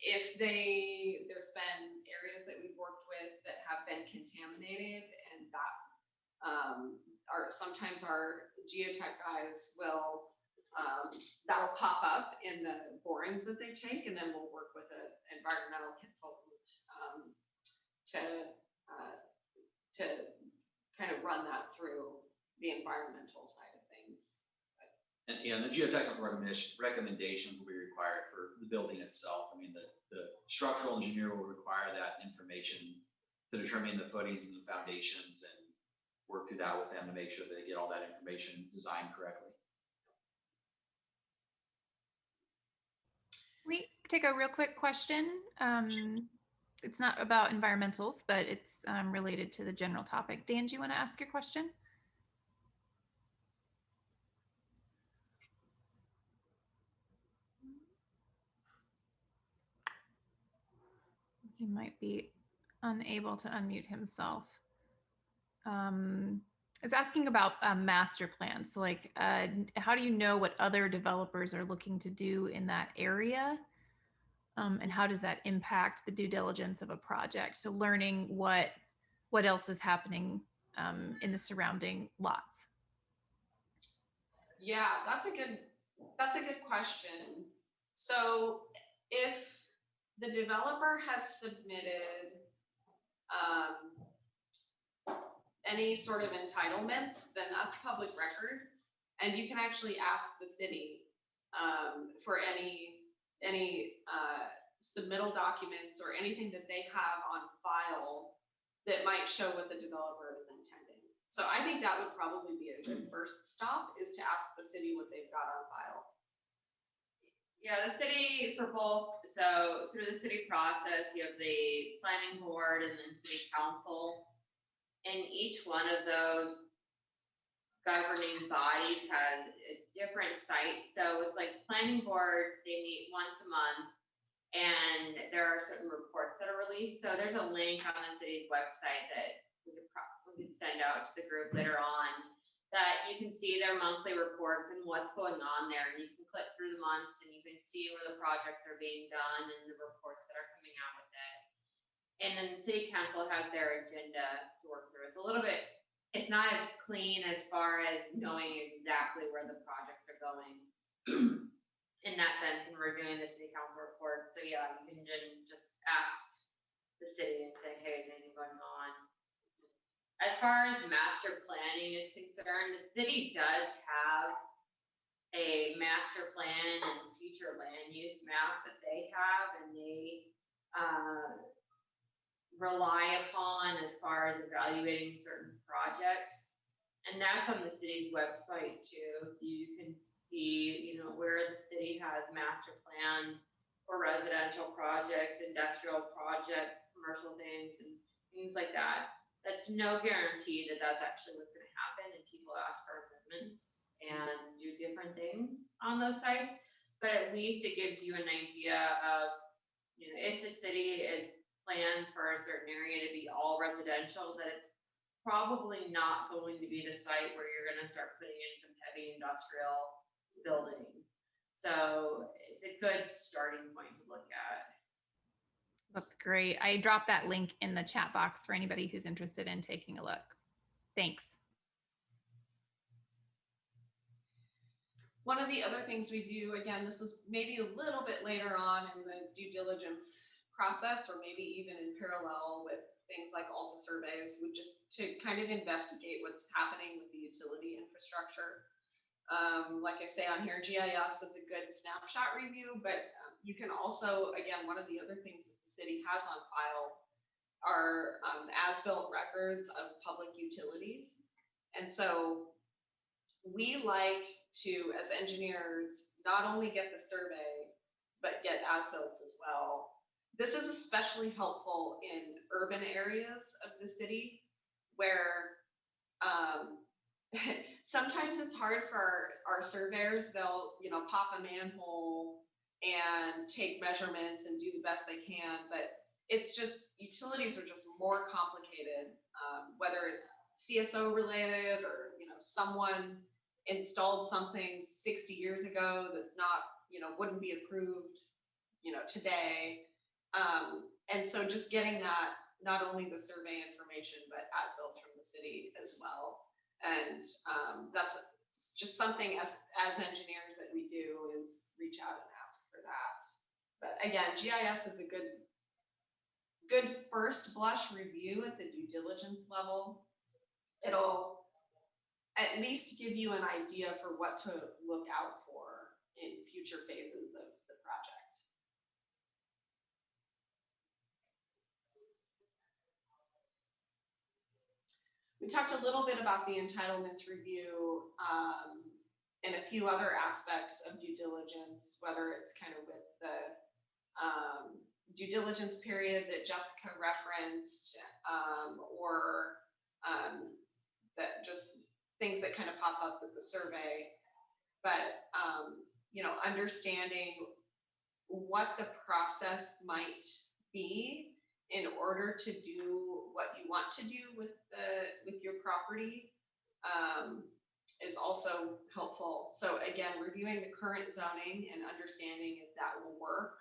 If there's been areas that we've worked with that have been contaminated, and that sometimes our geotech guys will, that'll pop up in the borings that they take, and then we'll work with an environmental consultant to kind of run that through the environmental side of things. And the geotechnical recommendations will be required for the building itself. I mean, the structural engineer will require that information to determine the footings and the foundations and work through that with them to make sure they get all that information designed correctly. We take a real quick question. It's not about environmentals, but it's related to the general topic. Dan, do you want to ask your question? He might be unable to unmute himself. Is asking about master plans. So like, how do you know what other developers are looking to do in that area? And how does that impact the due diligence of a project? So learning what else is happening in the surrounding lots. Yeah, that's a good question. So if the developer has submitted any sort of entitlements, then that's public record. And you can actually ask the city for any submittal documents or anything that they have on file that might show what the developer is intending. So I think that would probably be a good first stop, is to ask the city what they've got on file. Yeah, the city for both, so through the city process, you have the planning board and then city council. And each one of those governing bodies has a different site. So with like planning board, they meet once a month and there are certain reports that are released. So there's a link on the city's website that we could send out to the group later on, that you can see their monthly reports and what's going on there. And you can click through the months and you can see where the projects are being done and the reports that are coming out with it. And then city council has their agenda to work through. It's not as clean as far as knowing exactly where the projects are going in that sense, and reviewing the city council reports. So yeah, you can just ask the city and say, hey, is anything going on? As far as master planning is concerned, the city does have a master plan and future land use map that they have, and they rely upon as far as evaluating certain projects. And that's on the city's website too. So you can see, where the city has master plan for residential projects, industrial projects, commercial things, and things like that. That's no guarantee that that's actually what's going to happen, and people ask for amendments and do different things on those sites. But at least it gives you an idea of, if the city is planned for a certain area to be all residential, that it's probably not going to be the site where you're going to start putting in some heavy industrial building. So it's a good starting point to look at. That's great. I dropped that link in the chat box for anybody who's interested in taking a look. Thanks. One of the other things we do, again, this is maybe a little bit later on in the due diligence process, or maybe even in parallel with things like ALTA surveys, would just to kind of investigate what's happening with the utility infrastructure. Like I say on here, GIS is a good snapshot review, but you can also, again, one of the other things that the city has on file are as-built records of public utilities. And so we like to, as engineers, not only get the survey, but get as-bills as well. This is especially helpful in urban areas of the city where sometimes it's hard for our surveyors. They'll, pop a manhole and take measurements and do the best they can, but it's just, utilities are just more complicated, whether it's CSO related or, someone installed something 60 years ago that's not, wouldn't be approved, today. And so just getting that, not only the survey information, but as-bills from the city as well. And that's just something as engineers that we do, is reach out and ask for that. But again, GIS is a good first blush review at the due diligence level. It'll at least give you an idea for what to look out for in future phases of the project. We talked a little bit about the entitlements review and a few other aspects of due diligence, whether it's kind of with the due diligence period that Jessica referenced, or that just things that kind of pop up with the survey. But understanding what the process might be in order to do what you want to do with your property, is also helpful. So again, reviewing the current zoning and understanding if that will work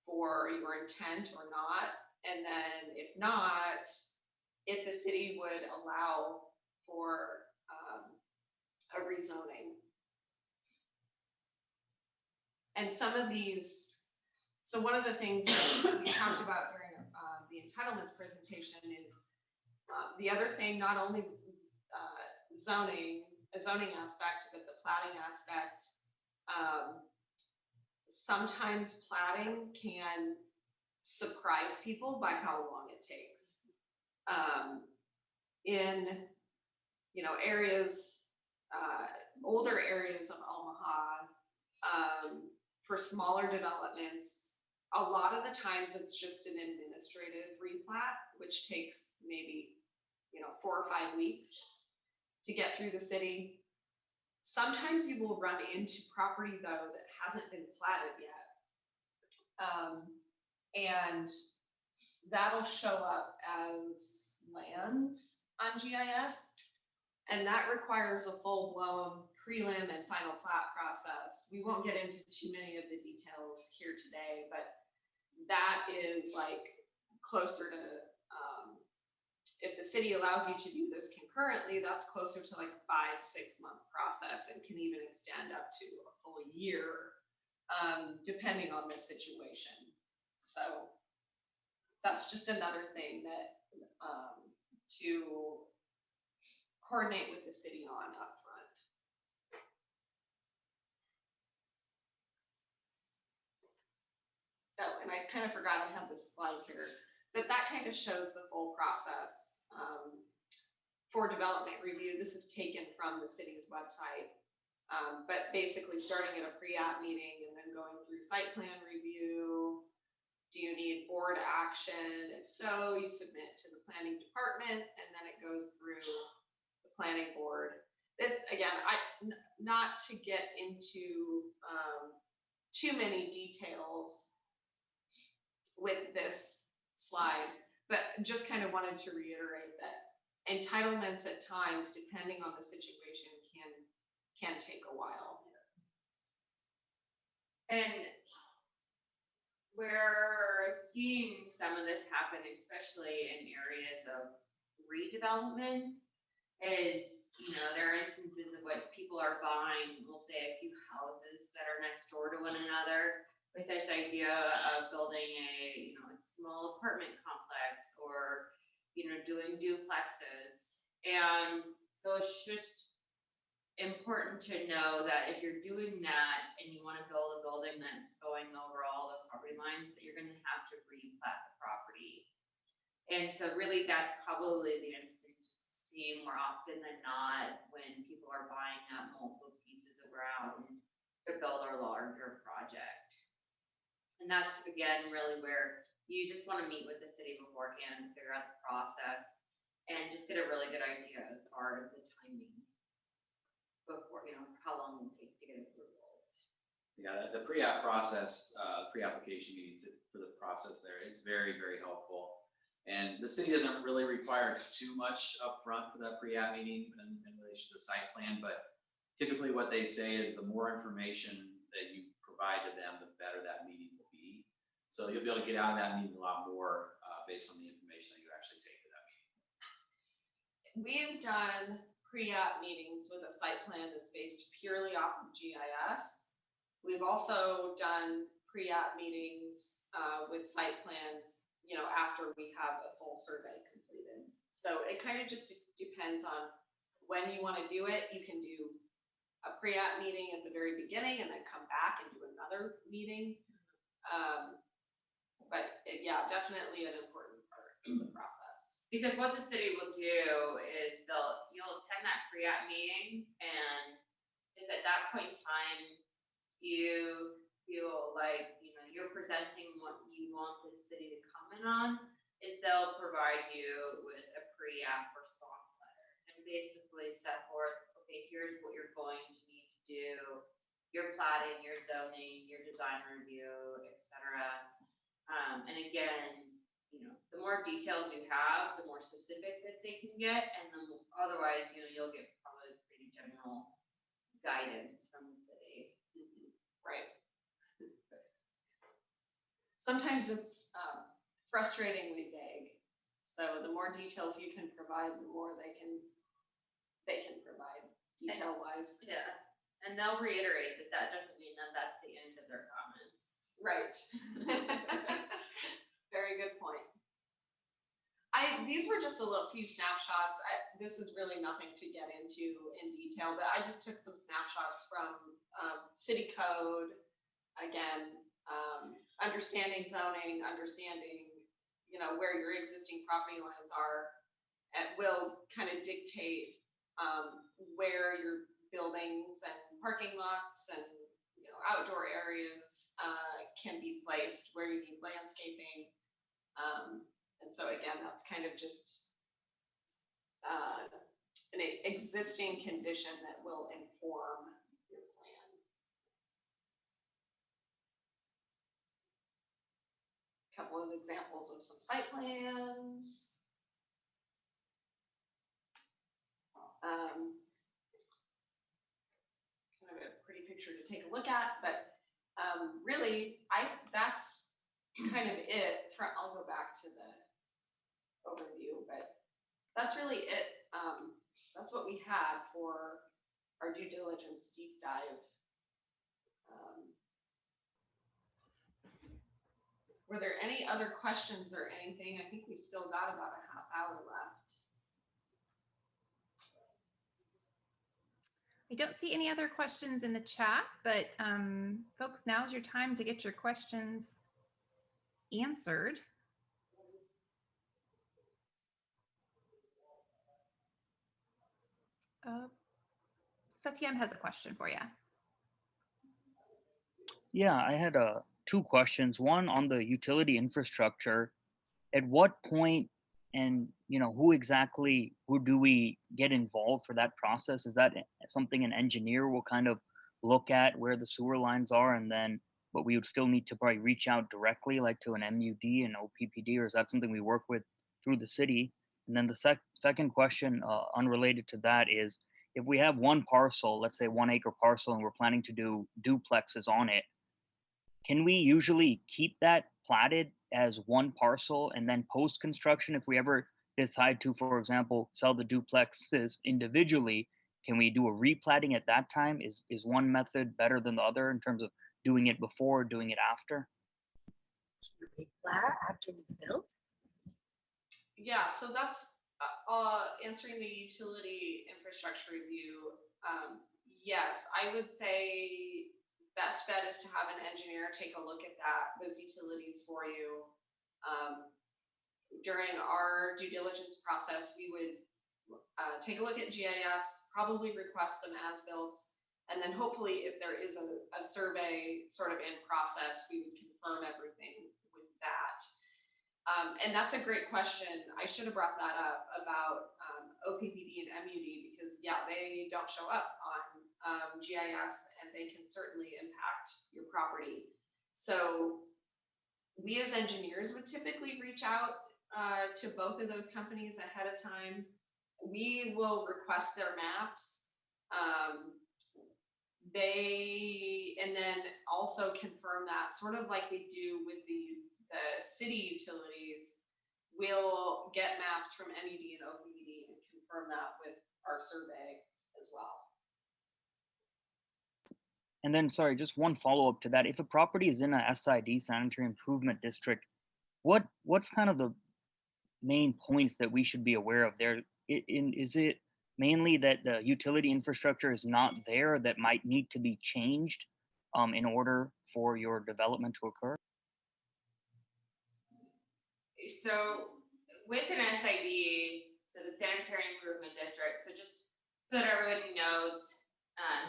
for your intent or not. And then if not, if the city would allow for a rezoning. And some of these, so one of the things that we talked about during the entitlements presentation is the other thing, not only a zoning aspect, but the plating aspect. Sometimes plating can surprise people by how long it takes. In, you know, areas, older areas of Omaha, for smaller developments, a lot of the times it's just an administrative replat, which takes maybe, you know, 4 or 5 weeks to get through the city. Sometimes you will run into property though that hasn't been platted yet. And that'll show up as lands on GIS. And that requires a full-blown prelim and final plat process. We won't get into too many of the details here today, but that is like closer to, if the city allows you to do those concurrently, that's closer to like a 5-6 month process and can even extend up to a full year, depending on the situation. So that's just another thing that to coordinate with the city on upfront. Oh, and I kind of forgot I have this slide here, but that kind of shows the full process for development review. This is taken from the city's website, but basically starting at a pre-app meeting and then going through site plan review. Do you need board action? If so, you submit to the planning department and then it goes through the planning board. This, again, not to get into too many details with this slide, but just kind of wanted to reiterate that entitlements at times, depending on the situation, can take a while. And we're seeing some of this happen, especially in areas of redevelopment, is, you know, there are instances of what people are buying, we'll say a few houses that are next door to one another, with this idea of building a, you know, a small apartment complex or, you know, doing duplexes. And so it's just important to know that if you're doing that and you want to build a building that's going over all the property lines, that you're going to have to replat the property. And so really that's probably the instance we see more often than not when people are buying up multiple pieces of ground to build a larger project. And that's, again, really where you just want to meet with the city beforehand, figure out the process, and just get a really good idea as far as the timing before, you know, how long it will take to get approvals. Yeah, the pre-app process, pre-application meetings for the process there is very, very helpful. And the city doesn't really require too much upfront for that pre-app meeting in relation to the site plan, but typically what they say is the more information that you provide to them, the better that meeting will be. So you'll be able to get out of that meeting a lot more based on the information that you actually take to that meeting. We've done pre-app meetings with a site plan that's based purely off of GIS. We've also done pre-app meetings with site plans, you know, after we have a full survey completed. So it kind of just depends on when you want to do it. You can do a pre-app meeting at the very beginning and then come back and do another meeting. But yeah, definitely an important part of the process. Because what the city will do is you'll attend that pre-app meeting, and if at that point in time you feel like, you know, you're presenting what you want the city to comment on, is they'll provide you with a pre-app response letter and basically set forth, okay, here's what you're going to need to do, your platting, your zoning, your design review, etc. And again, the more details you have, the more specific that they can get, and then otherwise, you'll get probably pretty general guidance from the city. Right. Sometimes it's frustratingly vague. So the more details you can provide, the more they can provide detail wise. Yeah, and they'll reiterate that doesn't mean that that's the end of their comments. Right. Very good point. These were just a few snapshots. This is really nothing to get into in detail, but I just took some snapshots from city code. Again, understanding zoning, understanding, where your existing property lines are, and will kind of dictate where your buildings and parking lots and outdoor areas can be placed, where you need landscaping. And so again, that's kind of just an existing condition that will inform your plan. A couple of examples of some site plans. Kind of a pretty picture to take a look at, but really, that's kind of it. I'll go back to the overview, but that's really it. That's what we had for our due diligence deep dive. Were there any other questions or anything? I think we've still got about a half hour left. I don't see any other questions in the chat, but folks, now's your time to get your questions answered. Satyam has a question for you. Yeah, I had two questions. One on the utility infrastructure. At what point and who exactly do we get involved for that process? Is that something an engineer will kind of look at where the sewer lines are, and then but we would still need to probably reach out directly, like to an MUD and OPPD, or is that something we work with through the city? And then the second question, unrelated to that, is if we have one parcel, let's say 1 acre parcel, and we're planning to do duplexes on it, can we usually keep that platted as one parcel and then post construction, if we ever decide to, for example, sell the duplexes individually, can we do a replatting at that time? Is one method better than the other in terms of doing it before, doing it after? Replat after you build? Yeah, so that's answering the utility infrastructure review. Yes, I would say best bet is to have an engineer take a look at those utilities for you. During our due diligence process, we would take a look at GIS, probably request some as-builts, and then hopefully if there is a survey sort of in process, we would confirm everything with that. And that's a great question. I should have brought that up about OPPD and MUD, because yeah, they don't show up on GIS, and they can certainly impact your property. So we as engineers would typically reach out to both of those companies ahead of time. We will request their maps. And then also confirm that, sort of like we do with the city utilities. We'll get maps from MUD and OPPD and confirm that with our survey as well. And then, sorry, just one follow-up to that. If a property is in a SID, sanitary improvement district, what's kind of the main points that we should be aware of there? Is it mainly that the utility infrastructure is not there that might need to be changed in order for your development to occur? So with an SID, so the sanitary improvement district, so just so that everybody knows,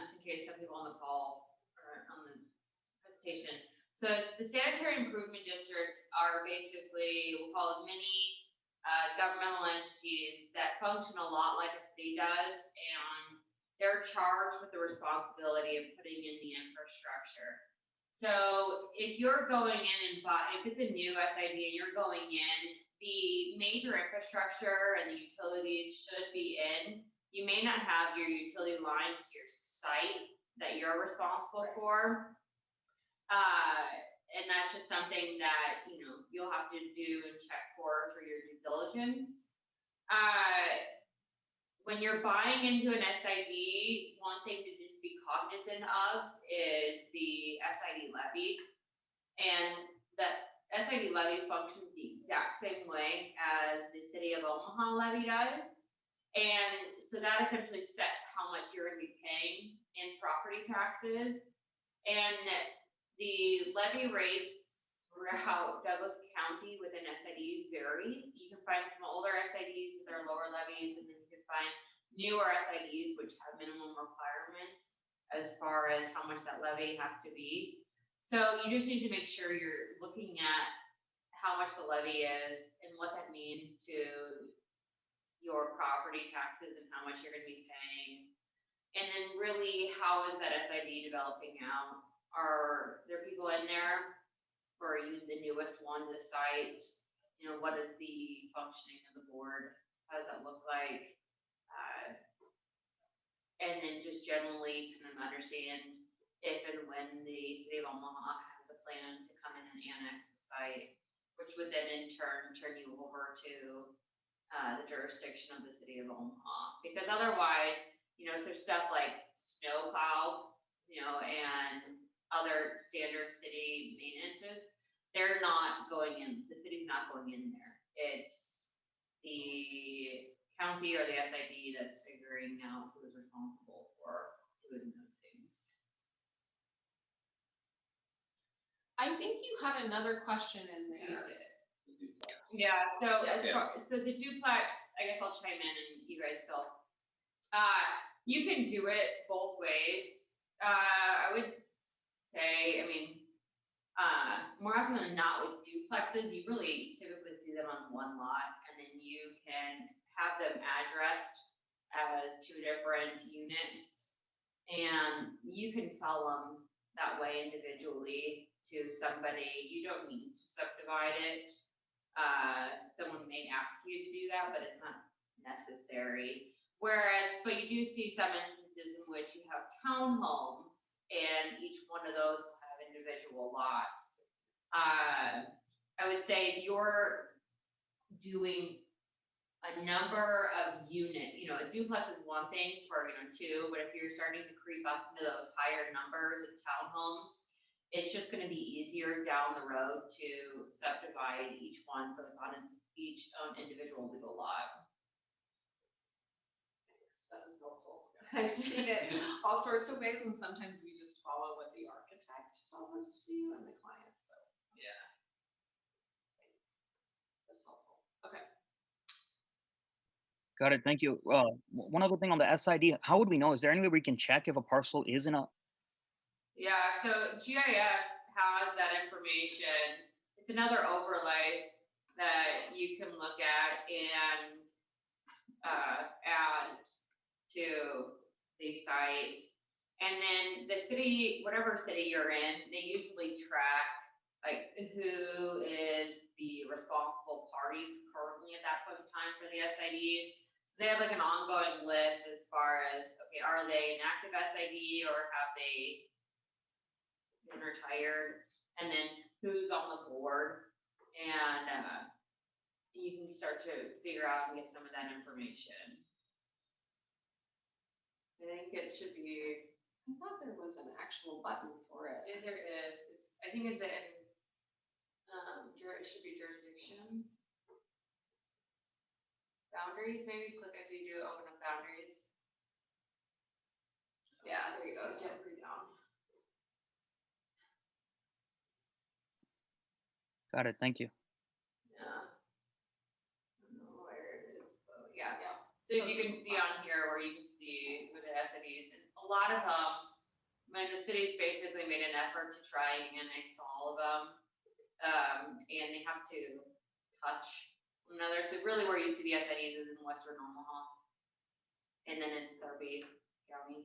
just in case some people on the call or on the presentation. So the sanitary improvement districts are basically, we'll call it mini governmental entities that function a lot like a city does, and they're charged with the responsibility of putting in the infrastructure. So if you're going in and if it's a new SID and you're going in, the major infrastructure and the utilities should be in. You may not have your utility lines to your site that you're responsible for. And that's just something that, you know, you'll have to do and check for your due diligence. When you're buying into an SID, one thing to just be cognizant of is the SID levy. And the SID levy functions the exact same way as the City of Omaha levy does. And so that essentially sets how much you're gonna be paying in property taxes. And the levy rates throughout Douglas County within SIDs vary. You can find some older SIDs that are lower levies, and then you can find newer SIDs which have minimum requirements as far as how much that levy has to be. So you just need to make sure you're looking at how much the levy is and what that means to your property taxes and how much you're gonna be paying. And then really, how is that SID developing out? Are there people in there? Or are you the newest one to the site? You know, what is the functioning of the board? How does that look like? And then just generally kind of understand if and when the City of Omaha has a plan to come in and annex the site, which would then in turn you over to the jurisdiction of the City of Omaha. Because otherwise, you know, so stuff like snow plow, you know, and other standard city maintenances, they're not going in, the city's not going in there. It's the county or the SID that's figuring out who is responsible for doing those things. I think you had another question in there. Yeah, so as Yeah. far, so the duplex, I guess I'll chime in and you guys fill. You can do it both ways. I would say, I mean, more often than not with duplexes, you really typically see them on one lot, and then you can have them addressed as two different units, and you can sell them that way individually to somebody. You don't need to subdivide it. Someone may ask you to do that, but it's not necessary. Whereas, but you do see some instances in which you have townhomes, and each one of those will have individual lots. I would say if you're doing a number of you know, a duplex is one thing for, you know, two, but if you're starting to creep up into those higher numbers of townhomes, it's just gonna be easier down the road to subdivide each one, so it's on its each own individual legal lot. Thanks, that was helpful. I've seen it all sorts of ways, and sometimes we just follow what the architect tells us to do and the client, so. Yeah. Thanks. That's helpful. Okay. Got it. Thank you. One other thing on the SID, how would we know? Is there any way we can check if a parcel is in a? Yeah, so GIS has that information. It's another overlay that you can look at and add to the site. And then the city, whatever city you're in, they usually track like who is the responsible party currently at that point in time for the SIDs. So they have like an ongoing list as far as, okay, are they an active SID or have they been retired? And then who's on the board, and you can start to figure out and get some of that information. I think it should be, I thought there was an actual button for it. Yeah, there is. I think it's in, it should be jurisdiction. Boundaries, maybe click if you do open up boundaries. Yeah, there you go, Jeffrey down. Got it. Thank you. Yeah. I don't know where it is, but yeah. So if you can see on here where you can see where the SIDs, and a lot of them, I mean, the city's basically made an effort to try and annex all of them. And they have to touch one another. So really where you see the SIDs is in Western Omaha. And then in Sarpy County.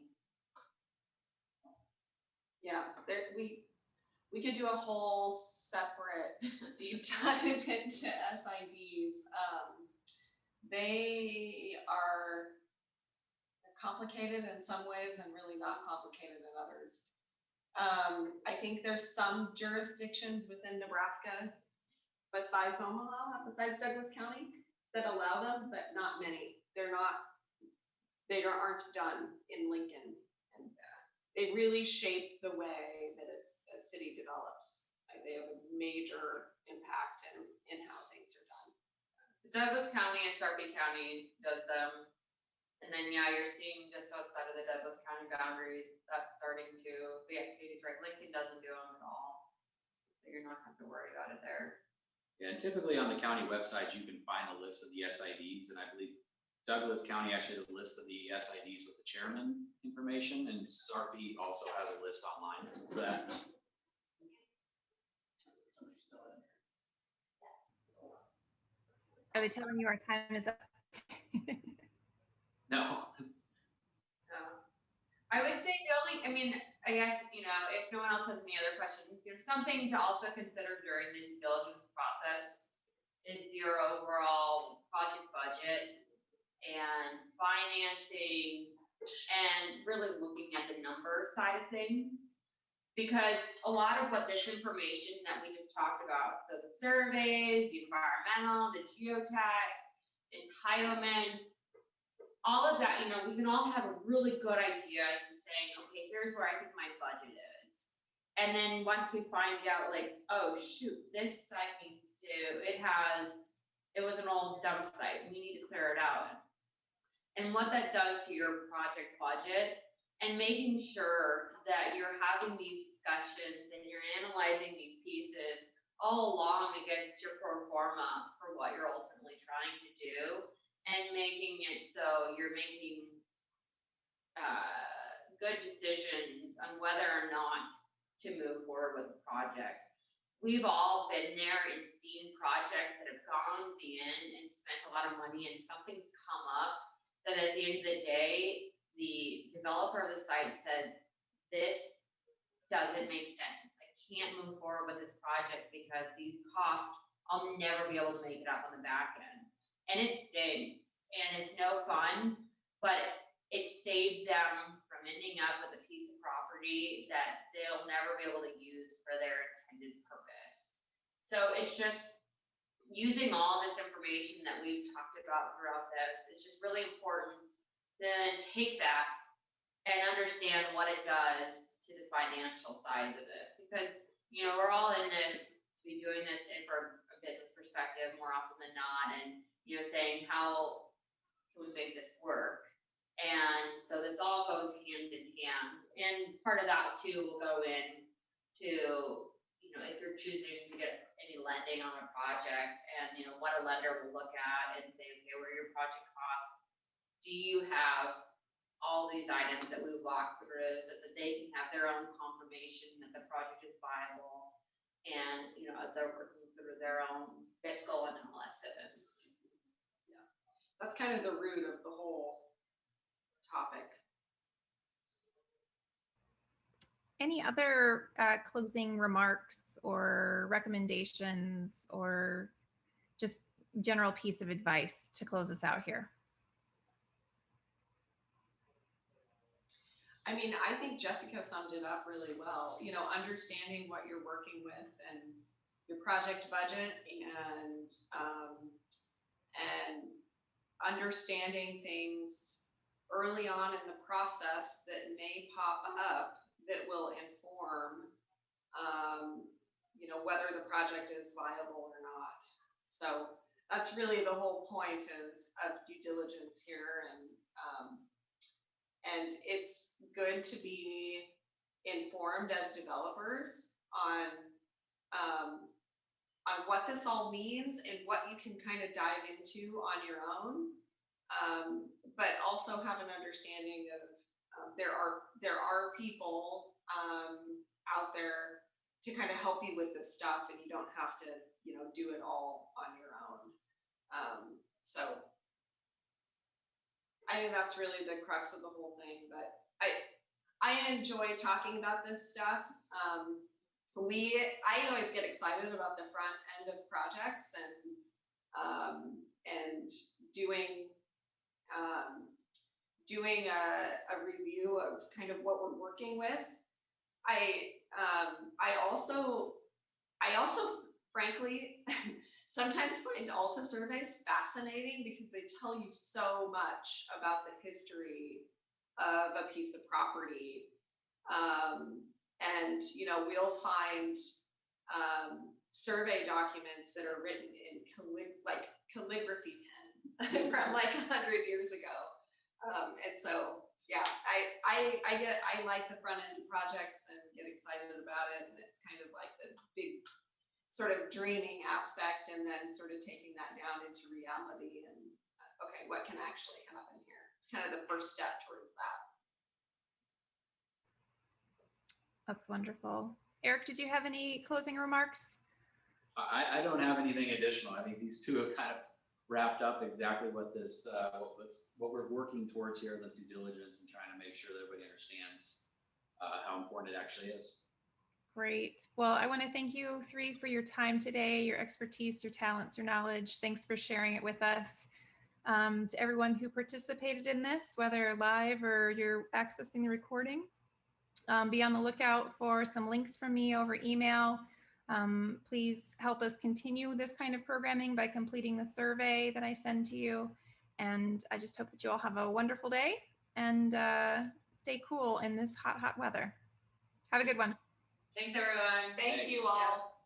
Yeah, there, we could do a whole separate deep dive into SIDs. They are complicated in some ways and really not complicated in others. I think there's some jurisdictions within Nebraska besides Omaha, besides Douglas County, that allow them, but not many. They aren't done in Lincoln. And they really shape the way that a city develops. Like, they have a major impact in how things are done. Douglas County and Sarpy County does them. And then, yeah, you're seeing just outside of the Douglas County boundaries, that's starting to, yeah, Katie's right, Lincoln doesn't do them at all. So you're not gonna have to worry about it there. Yeah, and typically on the county website, you can find a list of the SIDs, and I believe Douglas County actually has a list of the SIDs with the chairman information, and Sarpy also has a list online for that. Are they telling you our time is up? No. I would say the only, I mean, I guess, you know, if no one else has any other questions, there's something to also consider during the due diligence process is your overall project budget and financing and really looking at the number side of things. Because a lot of what this information that we just talked about, so the surveys, the environmental, the geotech, entitlements, all of that, you know, we can all have a really good idea as to saying, okay, here's where I think my budget is. And then once we find out, like, oh shoot, this site needs to, it was an old dump site, we need to clear it out. And what that does to your project budget, and making sure that you're having these discussions and you're analyzing these pieces all along against your pro forma for what you're ultimately trying to do. And making it so you're making good decisions on whether or not to move forward with the project. We've all been there and seen projects that have gone to the end and spent a lot of money, and something's come up that at the end of the day, the developer of the site says, this doesn't make sense. I can't move forward with this project because these costs, I'll never be able to make it up on the back end. And it stinks, and it's no fun, but it saved them from ending up with a piece of property that they'll never be able to use for their intended purpose. So it's just using all this information that we've talked about throughout this. It's just really important to take that and understand what it does to the financial sides of this, because, you know, we're all in this to be doing this for a business perspective more often than not, and you know, saying how can we make this work? And so this all goes hand in hand. And part of that too will go in to, you know, if you're choosing to get any lending on a project, and you know, what a lender will look at and say, okay, what are your project costs? Do you have all these items that we walk through so that they can have their own confirmation that the project is viable? And, you know, as they're working through their own fiscal analysis. That's kind of the root of the whole topic. Any other closing remarks or recommendations or just general piece of advice to close us out here? I mean, I think Jessica summed it up really well. You know, understanding what you're working with and your project budget, and understanding things early on in the process that may pop up that will inform, you know, whether the project is viable or not. So that's really the whole point of due diligence here. And it's good to be informed as developers on what this all means and what you can kind of dive into on your own, but also have an understanding of there are people out there to kind of help you with this stuff, and you don't have to, you know, do it all on your own. So I think that's really the crux of the whole thing. But I enjoy talking about this stuff. I always get excited about the front end of projects and doing a review of kind of what we're working with. I also frankly sometimes find Alta surveys fascinating because they tell you so much about the history of a piece of property. And we'll find survey documents that are written in calligraphy pen from like 100 years ago. And so, yeah, I like the front end projects and get excited about it. And it's kind of like the big sort of dreaming aspect, and then sort of taking that down into reality and okay, what can actually happen here? It's kind of the first step towards that. That's wonderful. Eric, did you have any closing remarks? I don't have anything additional. I think these two have kind of wrapped up exactly what this, what we're working towards here in this due diligence, and trying to make sure that everybody understands how important it actually is. Great. Well, I want to thank you three for your time today, your expertise, your talents, your knowledge. Thanks for sharing it with us. To everyone who participated in this, whether live or you're accessing the recording, be on the lookout for some links from me over email. Please help us continue this kind of programming by completing the survey that I send to you. And I just hope that you all have a wonderful day and stay cool in this hot, hot weather. Have a good one. Thanks, everyone. Thank Thanks. you all.